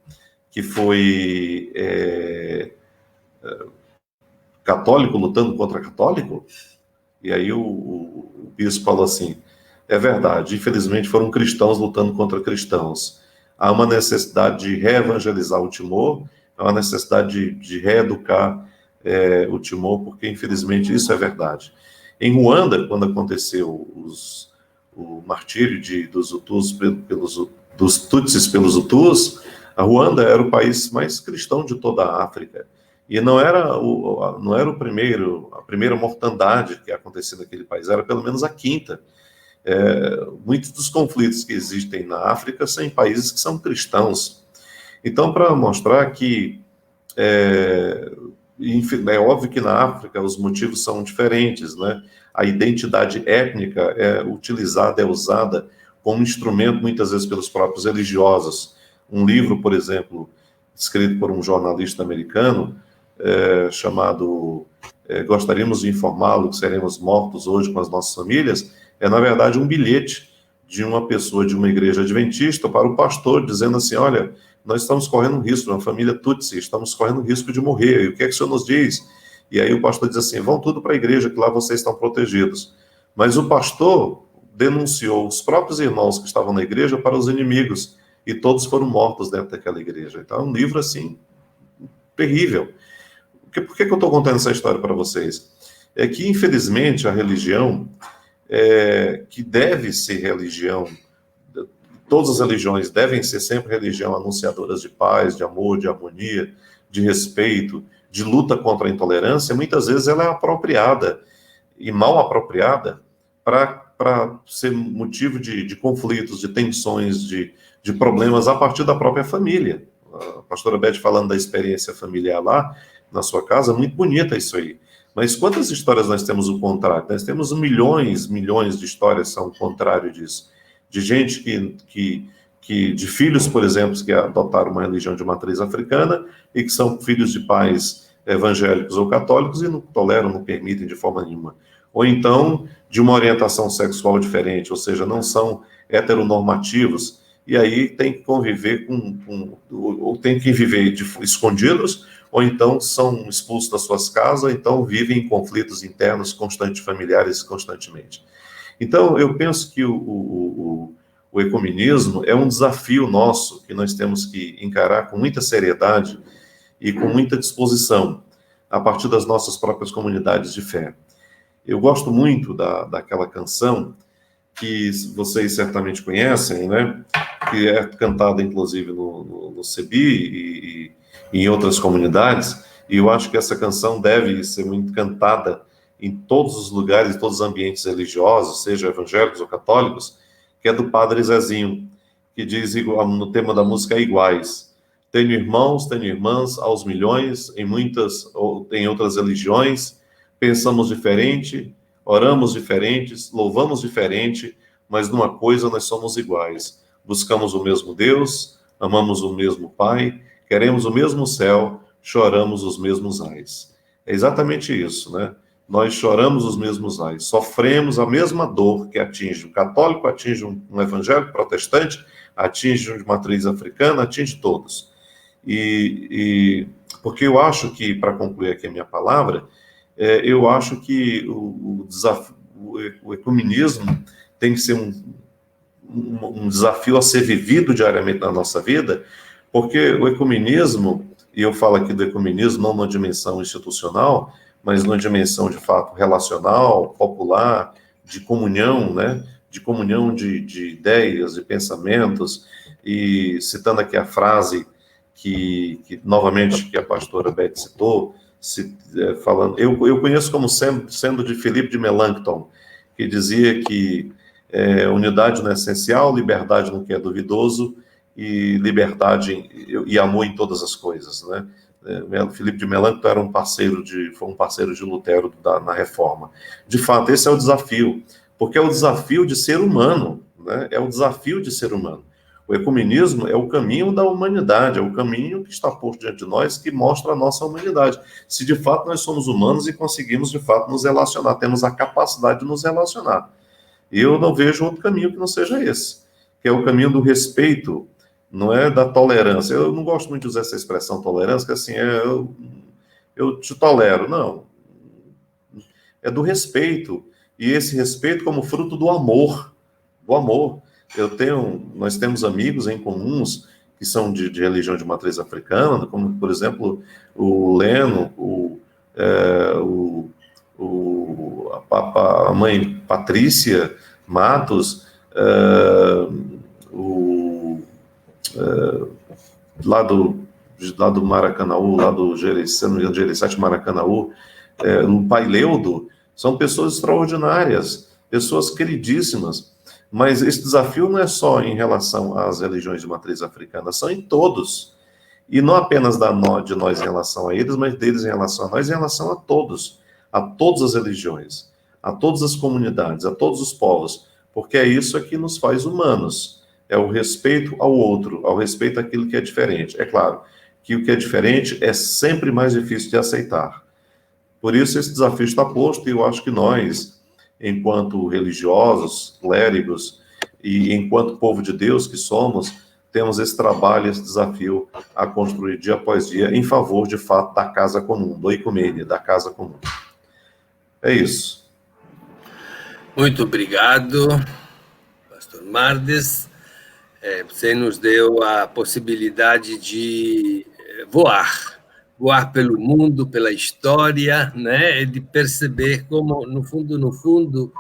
católico lutando contra católico? E aí o bispo falou assim: é verdade, infelizmente foram cristãos lutando contra cristãos. Há uma necessidade de reevangelizar o Timor, há uma necessidade de reeducar o Timor, porque infelizmente isso é verdade. Em Ruanda, quando aconteceu o martírio dos Hutus dos Tutsis pelos Hutus, a Ruanda era o país mais cristão de toda a África. E não era a primeira mortandade que acontecia naquele país, era pelo menos a quinta. Muitos dos conflitos que existem na África são em países que são cristãos. Então, para mostrar que é óbvio que na África os motivos são diferentes, né? A identidade étnica é usada como instrumento muitas vezes pelos próprios religiosos. Um livro, por exemplo, escrito por um jornalista americano, chamado Gostaríamos de Informá-lo que seremos mortos hoje com as nossas famílias, é na verdade um bilhete de uma pessoa de uma igreja adventista para o pastor, dizendo assim: olha, nós estamos correndo um risco, uma família Tutsi, estamos correndo um risco de morrer, e o que é que o senhor nos diz? E aí o pastor diz assim: vão tudo para a igreja, que lá vocês estão protegidos. Mas o pastor denunciou os próprios irmãos que estavam na igreja para os inimigos, e todos foram mortos dentro daquela igreja. Então é um livro, assim, terrível. Por que eu estou contando essa história para vocês? É que, infelizmente, a religião, que deve ser religião, todas as religiões devem ser sempre religião anunciadoras de paz, de amor, de harmonia, de respeito, de luta contra a intolerância. Muitas vezes ela é apropriada, e mal apropriada, para ser motivo de conflitos, de tensões, de problemas a partir da própria família. A pastora Beth falando da experiência familiar lá, na sua casa, muito bonita isso aí. Mas quantas histórias nós temos o contrário? Nós temos milhões de histórias que são o contrário disso. De gente de filhos, por exemplo, que adotaram uma religião de matriz africana e que são filhos de pais evangélicos ou católicos e não toleram, não permitem de forma nenhuma. Ou então, de uma orientação sexual diferente, ou seja, não são heteronormativos, e aí tem que conviver ou tem que viver escondidos, ou então são expulsos das suas casas, ou então vivem em conflitos internos familiares constantemente. Então, eu penso que o ecumenismo é um desafio nosso, que nós temos que encarar com muita seriedade e com muita disposição, a partir das nossas próprias comunidades de fé. Eu gosto muito daquela canção, que vocês certamente conhecem, né? Que é cantada, inclusive, no CEBI e em outras comunidades, e eu acho que essa canção deve ser muito cantada em todos os lugares, em todos os ambientes religiosos, seja evangélicos ou católicos, que é do Padre Zezinho, que diz no tema da música Iguais: Tenho irmãos, tenho irmãs aos milhões, em outras religiões, pensamos diferente, oramos diferentes, louvamos diferente, mas numa coisa nós somos iguais. Buscamos o mesmo Deus, amamos o mesmo Pai, queremos o mesmo céu, choramos os mesmos ais. É exatamente isso, né? Nós choramos os mesmos ais, sofremos a mesma dor que atinge o católico, atinge um evangélico protestante, atinge um de matriz africana, atinge todos. Porque eu acho que, para concluir aqui a minha palavra, eu acho que o ecumenismo tem que ser um desafio a ser vivido diariamente na nossa vida, porque o ecumenismo, e eu falo aqui do ecumenismo não numa dimensão institucional, mas numa dimensão, de fato, relacional, popular, de comunhão, né? De comunhão de ideias, de pensamentos, e citando aqui a frase que novamente, que a pastora Beth citou, falando, eu conheço como sendo de Philippe de Melanchthon, que dizia que unidade não é essencial, liberdade no que é duvidoso, e liberdade e amor em todas as coisas, né? Philippe de Melanchthon foi um parceiro de Lutero na Reforma. De fato, esse é o desafio, porque é o desafio de ser humano, né? É o desafio de ser humano. O ecumenismo é o caminho da humanidade, é o caminho que está posto diante de nós, que mostra a nossa humanidade. Se de fato nós somos humanos e conseguimos de fato nos relacionar, temos a capacidade de nos relacionar. E eu não vejo outro caminho que não seja esse, que é o caminho do respeito, não é da tolerância. Eu não gosto muito de usar essa expressão tolerância, que assim, eu te tolero. Não. É do respeito. E esse respeito como fruto do amor. Do amor. Nós temos amigos em comuns que são de religião de matriz africana, como, por exemplo, o Leno, a mãe Patrícia Matos, lá do Maracanaú, lá do Gereissati Maracanaú, o pai Leudo, são pessoas extraordinárias, pessoas queridíssimas, mas esse desafio não é só em relação às religiões de matriz africana, são em todos, e não apenas de nós em relação a eles, mas deles em relação a nós, em relação a todas as religiões, a todas as comunidades, a todos os povos, porque é isso que nos faz humanos. É o respeito ao outro, ao respeito àquilo que é diferente. É claro que o que é diferente é sempre mais difícil de aceitar. Por isso, esse desafio está posto, e eu acho que nós, enquanto religiosos, clérigos, e enquanto povo de Deus que somos, temos esse trabalho, esse desafio a construir dia após dia, em favor, de fato, da casa comum, do ecumênia, da casa comum. É isso. Muito obrigado, pastor Mardes. Você nos deu a possibilidade de voar pelo mundo, pela história, né? De perceber como, no fundo,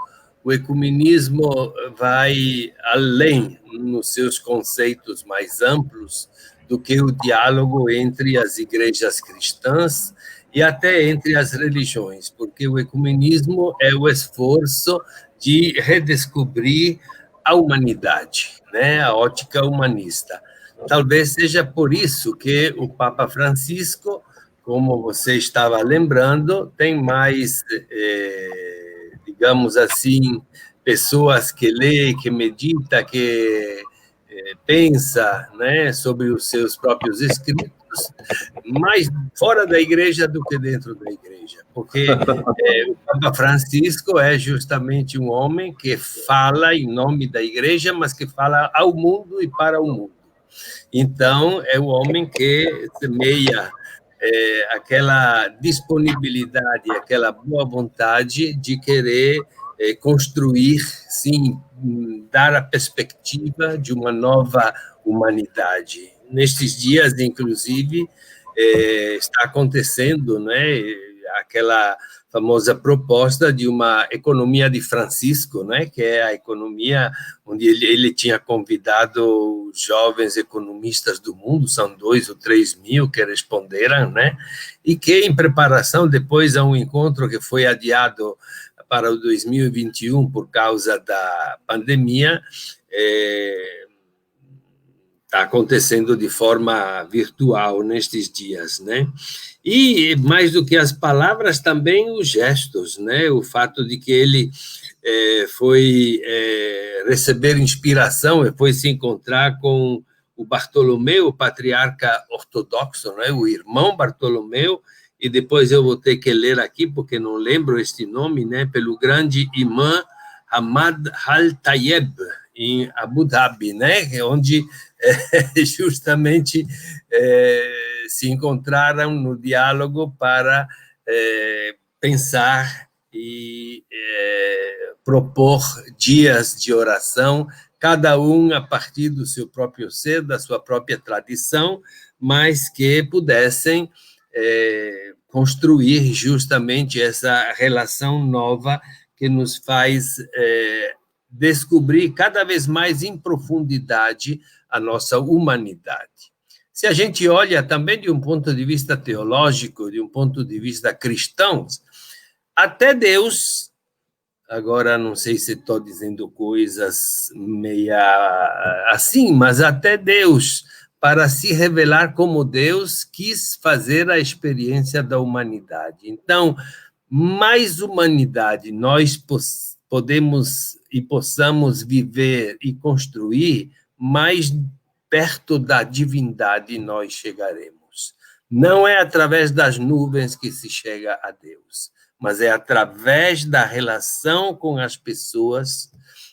o ecumenismo vai além nos seus conceitos mais amplos do que o diálogo entre as igrejas cristãs e até entre as religiões, porque o ecumenismo é o esforço de redescobrir a humanidade, né? A ótica humanista. Talvez seja por isso que o Papa Francisco, como você estava lembrando, tem mais, digamos assim, pessoas que lê, que medita, que pensa, né, sobre os seus próprios escritos, mais fora da igreja do que dentro da igreja, porque o Papa Francisco é justamente um homem que fala em nome da igreja, mas que fala ao mundo e para o mundo. Então, é o homem que semeia aquela disponibilidade, aquela boa vontade de querer construir, sim, dar a perspectiva de uma nova humanidade. Nestes dias, inclusive, está acontecendo, né, aquela famosa proposta de uma economia de Francisco, né, que é a economia onde ele tinha convidado os jovens economistas do mundo, são 2 ou 3 mil que responderam, né, e que em preparação depois a um encontro que foi adiado para o 2021 por causa da pandemia, está acontecendo de forma virtual nestes dias, né? E, mais do que as palavras, também os gestos, né? O fato de que ele foi receber inspiração e foi se encontrar com o Bartolomeu, o patriarca ortodoxo, né? O irmão Bartolomeu, e depois eu vou ter que ler aqui, porque não lembro este nome, né? Pelo grande imã Hamad Al-Tayeb, em Abu Dhabi, né? Onde justamente se encontraram no diálogo para pensar e propor dias de oração, cada um a partir do seu próprio ser, da sua própria tradição, mas que pudessem construir justamente essa relação nova que nos faz descobrir cada vez mais em profundidade a nossa humanidade. Se a gente olha também de um ponto de vista teológico, de um ponto de vista cristão, até Deus, agora não sei se estou dizendo coisas meia assim, mas até Deus, para se revelar como Deus, quis fazer a experiência da humanidade. Então, mais humanidade nós podemos e possamos viver e construir, mais perto da divindade nós chegaremos. Não é através das nuvens que se chega a Deus, mas é através da relação com as pessoas,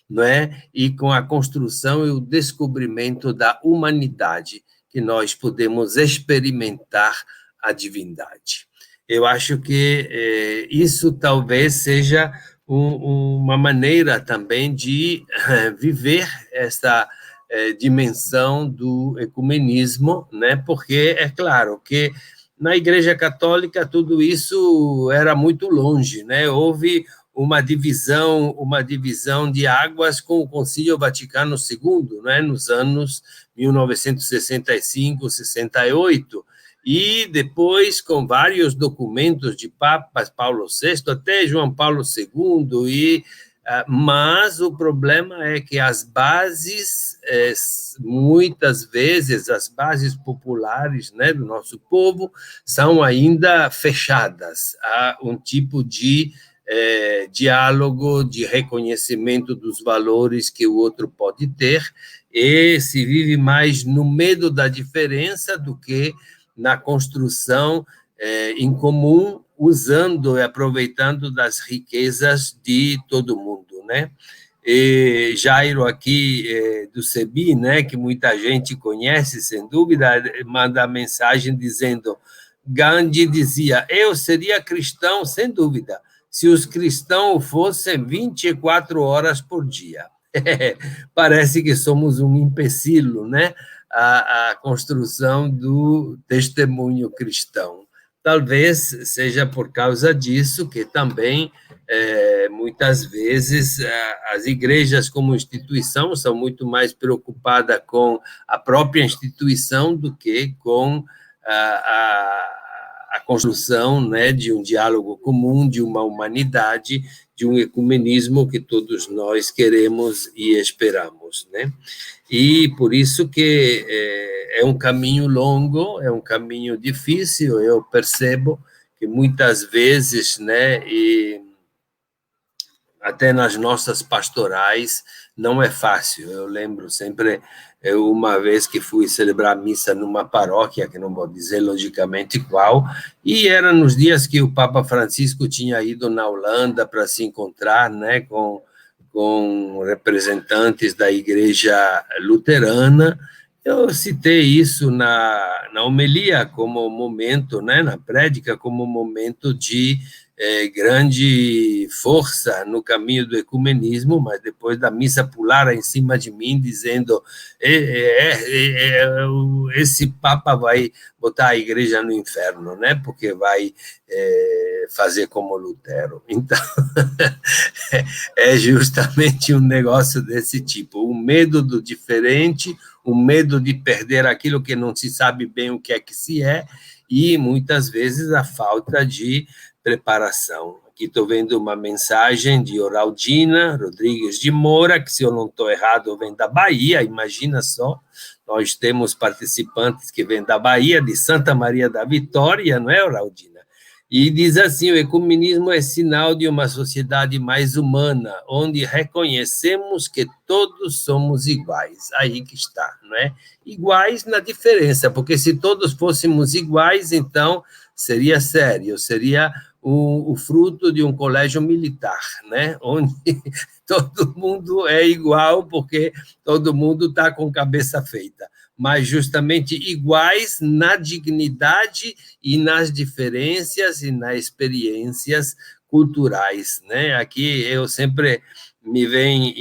não é? E com a construção e o descobrimento da humanidade que nós podemos experimentar a divindade. Eu acho que isso talvez seja uma maneira também de viver essa dimensão do ecumenismo, né? Porque é claro que na Igreja Católica tudo isso era muito longe, né? Houve uma divisão de águas com o Concílio Vaticano II, né? Nos anos 1965, 68, e depois com vários documentos de papas, Paulo VI até João Paulo II, mas o problema é que as bases, muitas vezes, as bases populares, né, do nosso povo, são ainda fechadas a um tipo de diálogo, de reconhecimento dos valores que o outro pode ter, e se vive mais no medo da diferença do que na construção em comum, usando e aproveitando das riquezas de todo mundo, né? E Jairo aqui do CEBI, né, que muita gente conhece, sem dúvida, manda mensagem dizendo: Gandhi dizia, eu seria cristão, sem dúvida, se os cristãos fossem 24 horas por dia. Parece que somos um empecilho, né? A construção do testemunho cristão. Talvez seja por causa disso que também, muitas vezes, as igrejas como instituição são muito mais preocupadas com a própria instituição do que com a construção, né, de um diálogo comum, de uma humanidade, de um ecumenismo que todos nós queremos e esperamos, né? E por isso que é um caminho longo, é um caminho difícil, eu percebo que muitas vezes, né, e até nas nossas pastorais, não é fácil. Eu lembro sempre, uma vez que fui celebrar missa numa paróquia, que não vou dizer logicamente qual, e era nos dias que o Papa Francisco tinha ido na Holanda para se encontrar, né, com representantes da igreja luterana. Eu citei isso na homilia como momento, né, na prédica, como momento de grande força no caminho do ecumenismo, mas depois da missa pularam em cima de mim, dizendo esse Papa vai botar a igreja no inferno, né? Porque vai fazer como Lutero. Então, é justamente um negócio desse tipo, o medo do diferente, o medo de perder aquilo que não se sabe bem o que é que se é, e muitas vezes a falta de preparação. Aqui estou vendo uma mensagem de Oraldina Rodrigues de Moura, que, se eu não estou errado, vem da Bahia, imagina só, Nós temos participantes que vêm da Bahia, de Santa Maria da Vitória, não é, Raudina? E diz assim: o ecumenismo é sinal de uma sociedade mais humana, onde reconhecemos que todos somos iguais. Aí que está, não é? Iguais na diferença, porque se todos fôssemos iguais, então seria sério, seria o fruto de um colégio militar, né? Onde todo mundo é igual, porque todo mundo está com cabeça feita, mas justamente iguais na dignidade e nas diferenças e nas experiências culturais, né? Aqui eu sempre me vem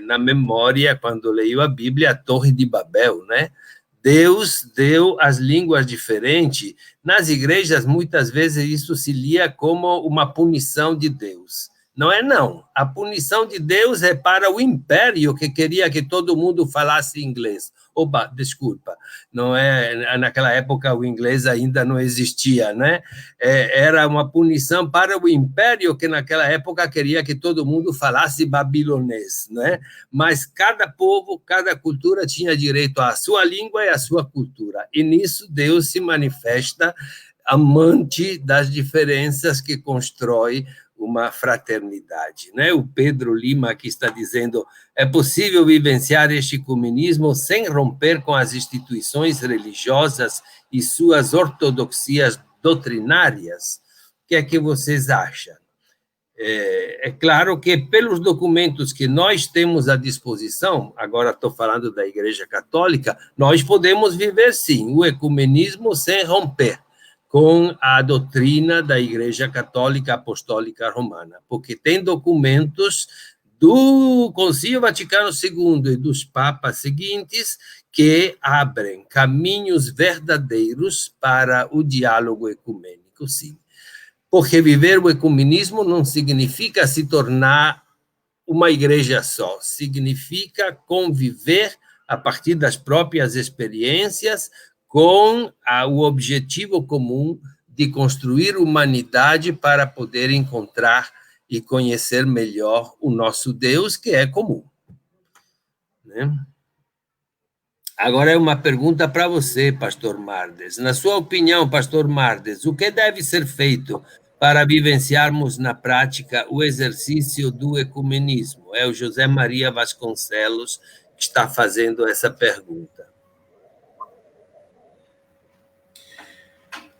na memória, quando leio a Bíblia, a Torre de Babel, né? Deus deu as línguas diferentes. Nas igrejas, muitas vezes, isso se lia como uma punição de Deus. Não é, não. A punição de Deus é para o império que queria que todo mundo falasse inglês. Opa, desculpa, não é, naquela época o inglês ainda não existia, né? Era uma punição para o império que naquela época queria que todo mundo falasse babilonês, né? Mas cada povo, cada cultura tinha direito à sua língua e à sua cultura. E nisso Deus se manifesta amante das diferenças, que constrói uma fraternidade, né? O Pedro Lima aqui está dizendo: é possível vivenciar este ecumenismo sem romper com as instituições religiosas e suas ortodoxias doutrinárias? O que é que vocês acham? É claro que pelos documentos que nós temos à disposição, agora estou falando da Igreja Católica, nós podemos viver, sim, o ecumenismo sem romper com a doutrina da Igreja Católica Apostólica Romana, porque tem documentos do Concílio Vaticano II e dos papas seguintes que abrem caminhos verdadeiros para o diálogo ecumênico, sim. Porque viver o ecumenismo não significa se tornar uma igreja só, significa conviver a partir das próprias experiências com o objetivo comum de construir humanidade para poder encontrar e conhecer melhor o nosso Deus, que é comum, né? Agora é uma pergunta para você, pastor Mardes. Na sua opinião, pastor Mardes, o que deve ser feito para vivenciarmos na prática o exercício do ecumenismo? É o José Maria Vasconcelos que está fazendo essa pergunta.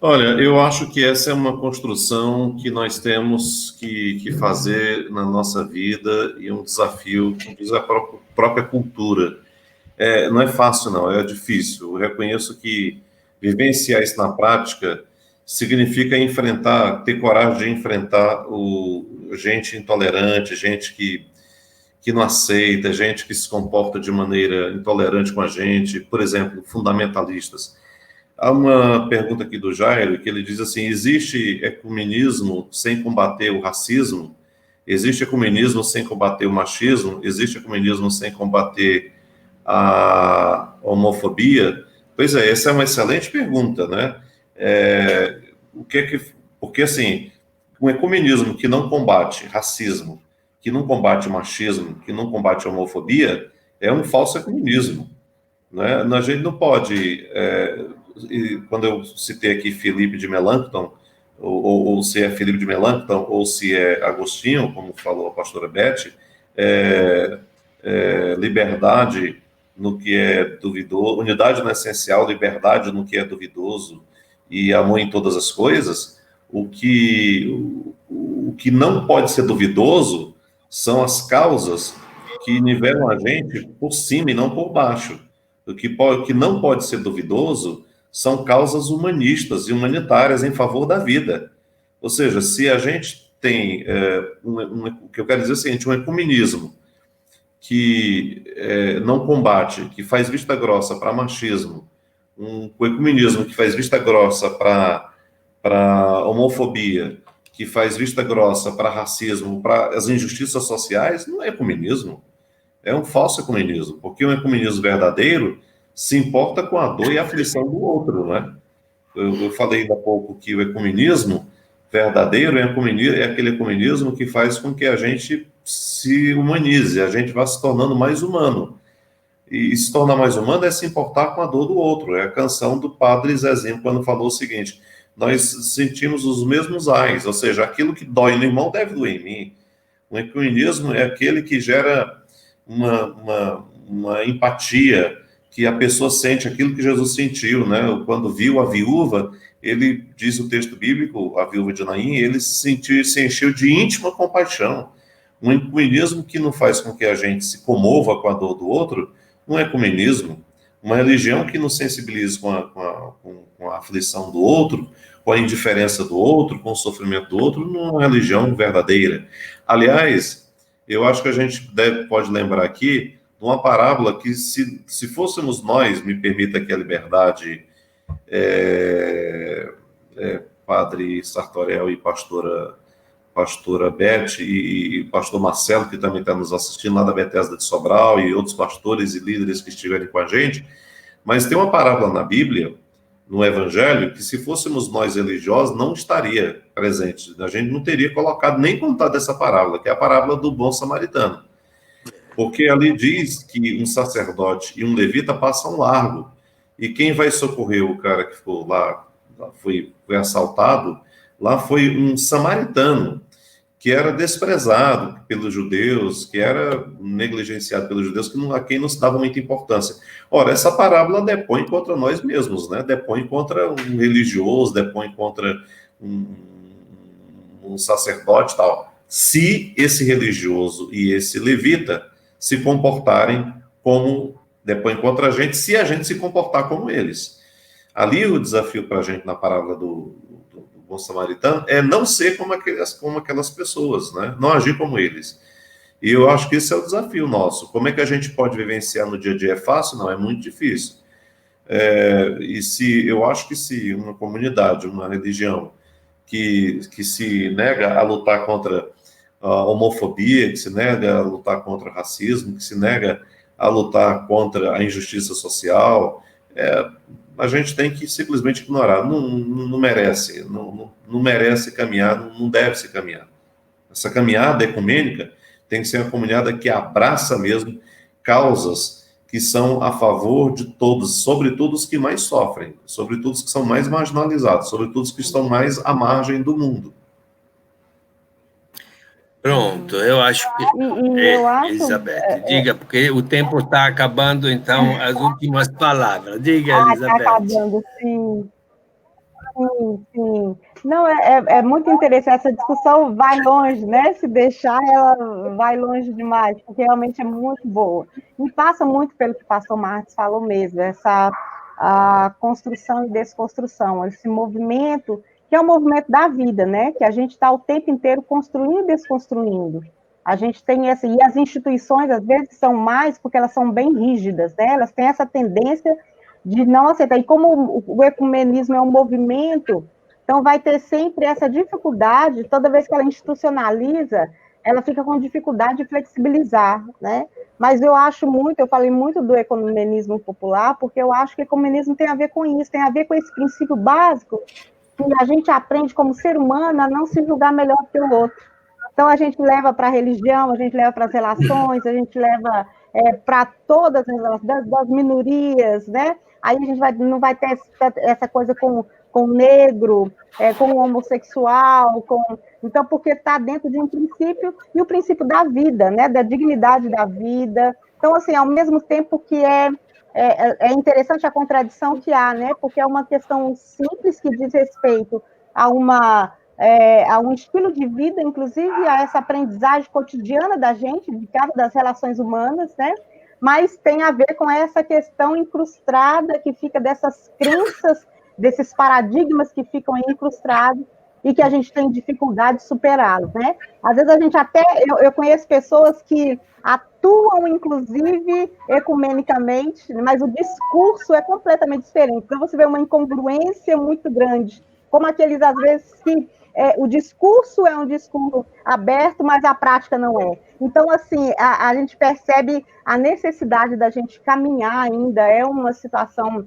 Olha, eu acho que essa é uma construção que nós temos que fazer na nossa vida, e um desafio que diz a própria cultura. Não é fácil, não, é difícil. Eu reconheço que vivenciar isso na prática significa enfrentar, ter coragem de enfrentar gente intolerante, gente que não aceita, gente que se comporta de maneira intolerante com a gente, por exemplo, fundamentalistas. Há uma pergunta aqui do Jairo, que ele diz assim: existe ecumenismo sem combater o racismo? Existe ecumenismo sem combater o machismo? Existe ecumenismo sem combater a homofobia? Pois é, essa é uma excelente pergunta, né? Porque, assim, um ecumenismo que não combate racismo, que não combate machismo, que não combate homofobia, é um falso ecumenismo, né? A gente não pode... quando eu citei aqui Filipe de Melancton, ou se é Filipe de Melancton, ou se é Agostinho, como falou a pastora Beth, liberdade no que é duvidoso, unidade no essencial, liberdade no que é duvidoso e amor em todas as coisas. O que não pode ser duvidoso são as causas que nivelam a gente por cima e não por baixo. O que não pode ser duvidoso são causas humanistas e humanitárias em favor da vida. Ou seja, se a gente tem, o que eu quero dizer é o seguinte, um ecumenismo que não combate, que faz vista grossa para machismo, um ecumenismo que faz vista grossa para homofobia, que faz vista grossa para racismo, para as injustiças sociais, não é ecumenismo, é um falso ecumenismo, porque um ecumenismo verdadeiro se importa com a dor e a aflição do outro, né? Eu falei ainda há pouco que o ecumenismo verdadeiro é aquele ecumenismo que faz com que a gente se humanize, a gente vá se tornando mais humano. E se tornar mais humano é se importar com a dor do outro. É a canção do padre Zezinho, quando falou o seguinte: nós sentimos os mesmos ais, ou seja, aquilo que dói no irmão deve doer em mim. O ecumenismo é aquele que gera uma empatia, que a pessoa sente aquilo que Jesus sentiu, né? Quando viu a viúva, ele, diz o texto bíblico, a viúva de Naim, ele se encheu de íntima compaixão. Um ecumenismo que não faz com que a gente se comova com a dor do outro, não é ecumenismo. Uma religião que nos sensibiliza com a aflição do outro, com a indiferença do outro, com o sofrimento do outro, não é uma religião verdadeira. Aliás, eu acho que a gente pode lembrar aqui de uma parábola que, se fôssemos nós, me permita aqui a liberdade, Padre Sartorel e pastora Beth e pastor Marcelo, que também está nos assistindo lá da Bethesda de Sobral, e outros pastores e líderes que estiverem com a gente, mas tem uma parábola na Bíblia, no Evangelho, que se fôssemos nós religiosos, não estaria presente. A gente não teria colocado nem contado essa parábola, que é a parábola do bom samaritano. Porque ali diz que um sacerdote e um levita passam largo, e quem vai socorrer o cara que ficou lá, foi assaltado, lá foi um samaritano, que era desprezado pelos judeus, que era negligenciado pelos judeus, a quem não se dava muita importância. Ora, essa parábola depõe contra nós mesmos, né? Depõe contra um religioso, depõe contra um sacerdote e tal. Se esse religioso e esse levita se comportarem como, depõe contra a gente, se a gente se comportar como eles. Ali o desafio para a gente na parábola do bom samaritano é não ser como aquelas pessoas, né? Não agir como eles. E eu acho que esse é o desafio nosso. Como é que a gente pode vivenciar no dia a dia? É fácil? Não, é muito difícil. Eu acho que se uma comunidade, uma religião que se nega a lutar contra a homofobia, que se nega a lutar contra o racismo, que se nega a lutar contra a injustiça social, a gente tem que simplesmente ignorar. Não merece, não merece caminhar, não deve se caminhar. Essa caminhada ecumênica tem que ser uma caminhada que abraça mesmo causas que são a favor de todos, sobretudo os que mais sofrem, sobretudo os que são mais marginalizados, sobretudo os que estão mais à margem do mundo. Pronto, eu acho que... eu acho, Elizabeth, diga, porque o tempo está acabando, então, as últimas palavras. Diga, Elizabeth. Está acabando, sim. Sim. Não, é muito interessante, essa discussão vai longe, né? Se deixar, ela vai longe demais, porque realmente é muito boa. E passa muito pelo que o pastor Martins falou mesmo, a construção e desconstrução, esse movimento, que é o movimento da vida, né? Que a gente está o tempo inteiro construindo e desconstruindo. A gente tem essa, e as instituições, às vezes, são mais, porque elas são bem rígidas, né? Elas têm essa tendência de não aceitar. E como o ecumenismo é um movimento, então vai ter sempre essa dificuldade, toda vez que ela institucionaliza, ela fica com dificuldade de flexibilizar, né? Mas eu falei muito do ecumenismo popular, porque eu acho que o ecumenismo tem a ver com isso, tem a ver com esse princípio básico, que a gente aprende como ser humano a não se julgar melhor que o outro. Então a gente leva para a religião, a gente leva para as relações, a gente leva para todas as relações, das minorias, né? Aí a gente não vai ter essa coisa com o negro, com o homossexual, então, porque está dentro de um princípio, e o princípio da vida, né? Da dignidade da vida. Então, assim, ao mesmo tempo que é interessante a contradição que há, né? Porque é uma questão simples que diz respeito a um estilo de vida, inclusive a essa aprendizagem cotidiana da gente, das relações humanas, né? Mas tem a ver com essa questão incrustada que fica dessas crenças, desses paradigmas que ficam incrustados e que a gente tem dificuldade de superá-los, né? Às vezes a gente eu conheço pessoas que atuam, inclusive, ecumenicamente, mas o discurso é completamente diferente. Então você vê uma incongruência muito grande, como aqueles, às vezes, que o discurso é um discurso aberto, mas a prática não é. Então, assim, a gente percebe a necessidade da gente caminhar ainda, é uma situação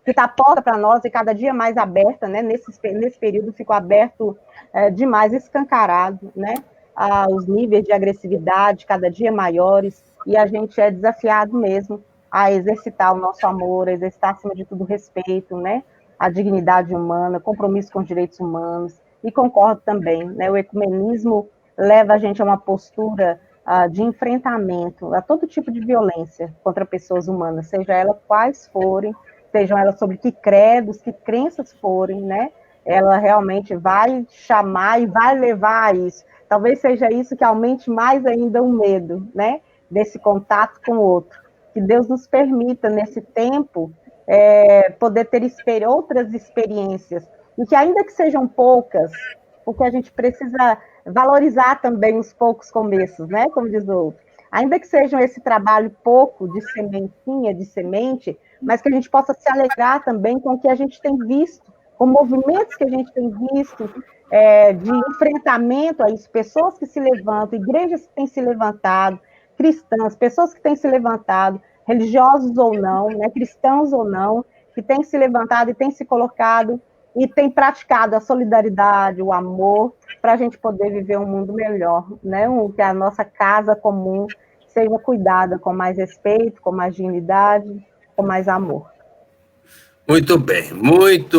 que está posta para nós e cada dia mais aberta, né? Nesse período ficou aberto demais, escancarado, né? Os níveis de agressividade cada dia maiores, e a gente é desafiado mesmo a exercitar o nosso amor, a exercitar, acima de tudo, o respeito, né? A dignidade humana, compromisso com os direitos humanos, e concordo também, né? O ecumenismo leva a gente a uma postura de enfrentamento a todo tipo de violência contra pessoas humanas, seja elas quais forem, sejam elas sobre que credos, que crenças forem, né? Ela realmente vai chamar e vai levar a isso. Talvez seja isso que aumente mais ainda o medo, né? Desse contato com o outro. Que Deus nos permita, nesse tempo, poder ter outras experiências, e que ainda que sejam poucas, porque a gente precisa valorizar também os poucos começos, né? Como diz o outro. Ainda que sejam esse trabalho pouco de sementinha, de semente, mas que a gente possa se alegrar também com o que a gente tem visto, com movimentos que a gente tem visto, de enfrentamento a isso, pessoas que se levantam, igrejas que têm se levantado, cristãs, pessoas que têm se levantado, religiosos ou não, né, cristãos ou não, que têm se levantado e têm se colocado e têm praticado a solidariedade, o amor, para a gente poder viver um mundo melhor, né? Que a nossa casa comum seja cuidada com mais respeito, com mais dignidade, com mais amor. Muito bem, muito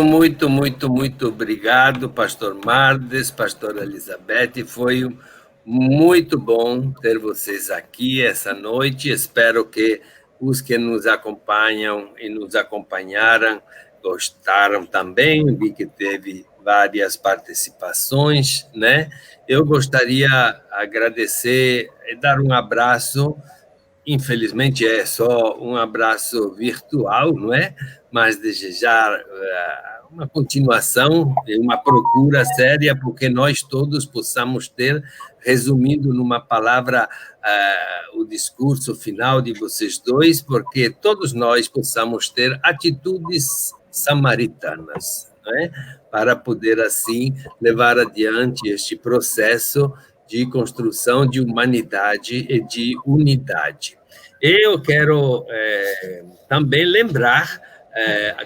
obrigado, pastor Mardes, pastora Elizabeth, foi muito bom ter vocês aqui essa noite, espero que os que nos acompanham e nos acompanharam gostaram também, vi que teve várias participações, né? Eu gostaria de agradecer e dar um abraço. Infelizmente é só um abraço virtual, não é? Mas desejar uma continuação e uma procura séria, porque nós todos possamos ter, resumindo numa palavra, o discurso final de vocês dois, porque todos nós possamos ter atitudes samaritanas, não é? Para poder, assim, levar adiante este processo de construção de humanidade e de unidade. Eu quero também lembrar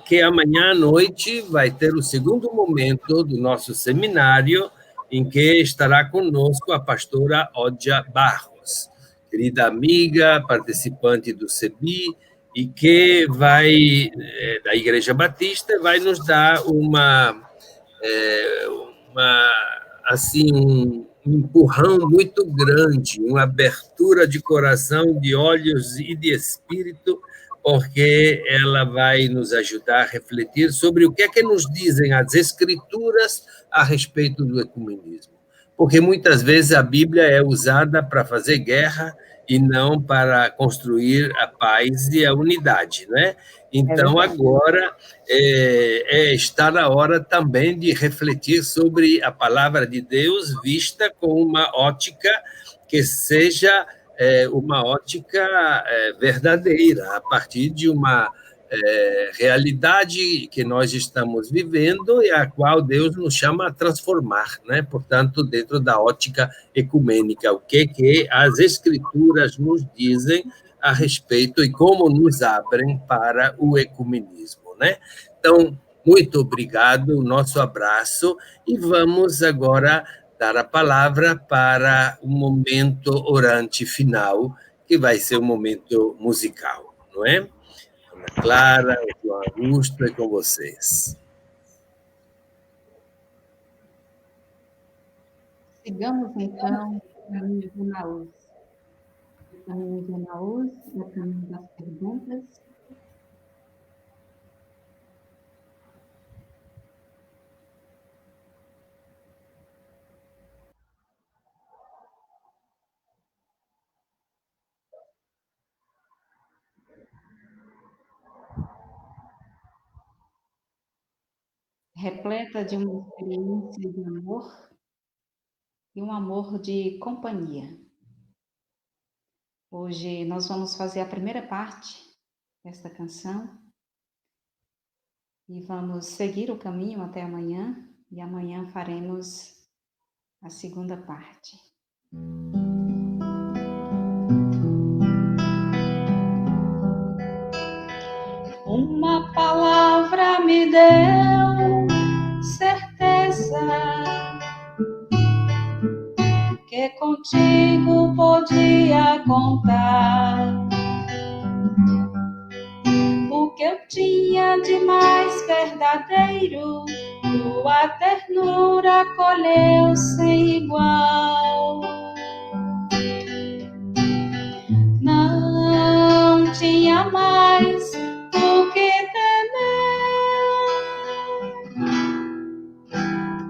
que amanhã à noite vai ter o segundo momento do nosso seminário, em que estará conosco a pastora Odja Barros, querida amiga, participante do CEBI, e que vai, da Igreja Batista, vai nos dar assim, um empurrão muito grande, uma abertura de coração, de olhos e de espírito, porque ela vai nos ajudar a refletir sobre o que é que nos dizem as Escrituras a respeito do ecumenismo. Porque muitas vezes a Bíblia é usada para fazer guerra e não para construir a paz e a unidade, né? Então, agora está na hora também de refletir sobre a palavra de Deus vista com uma ótica que seja uma ótica verdadeira, a partir de uma realidade que nós estamos vivendo e a qual Deus nos chama a transformar, né? Portanto, dentro da ótica ecumênica, o que as Escrituras nos dizem a respeito e como nos abrem para o ecumenismo, né? Então, muito obrigado, nosso abraço, e vamos agora dar a palavra para o momento orante final, que vai ser um momento musical, não é? Ana Clara, João Augusto, é com vocês. Sigamos, então, o caminho de Emaús. O caminho de Emaús é o caminho das perguntas. Repleta de uma experiência de amor e um amor de companhia. Hoje nós vamos fazer a primeira parte desta canção e vamos seguir o caminho até amanhã, e amanhã faremos a segunda parte. Uma palavra me deu certeza que contigo podia contar. grande, mais verdadeiro, tua ternura colheu sem igual. Não tinha mais o que temer.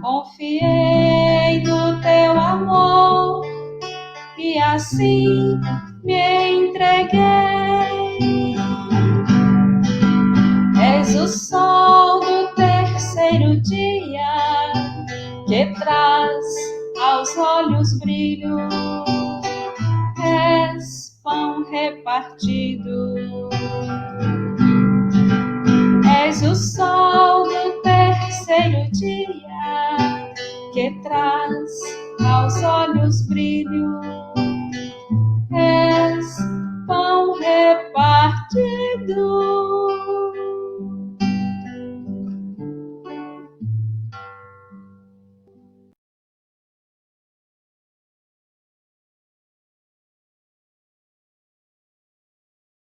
Confiei no teu amor e assim me entreguei. És o sol do terceiro dia que traz aos olhos brilho. És pão repartido. És o sol do terceiro dia que traz aos olhos brilho.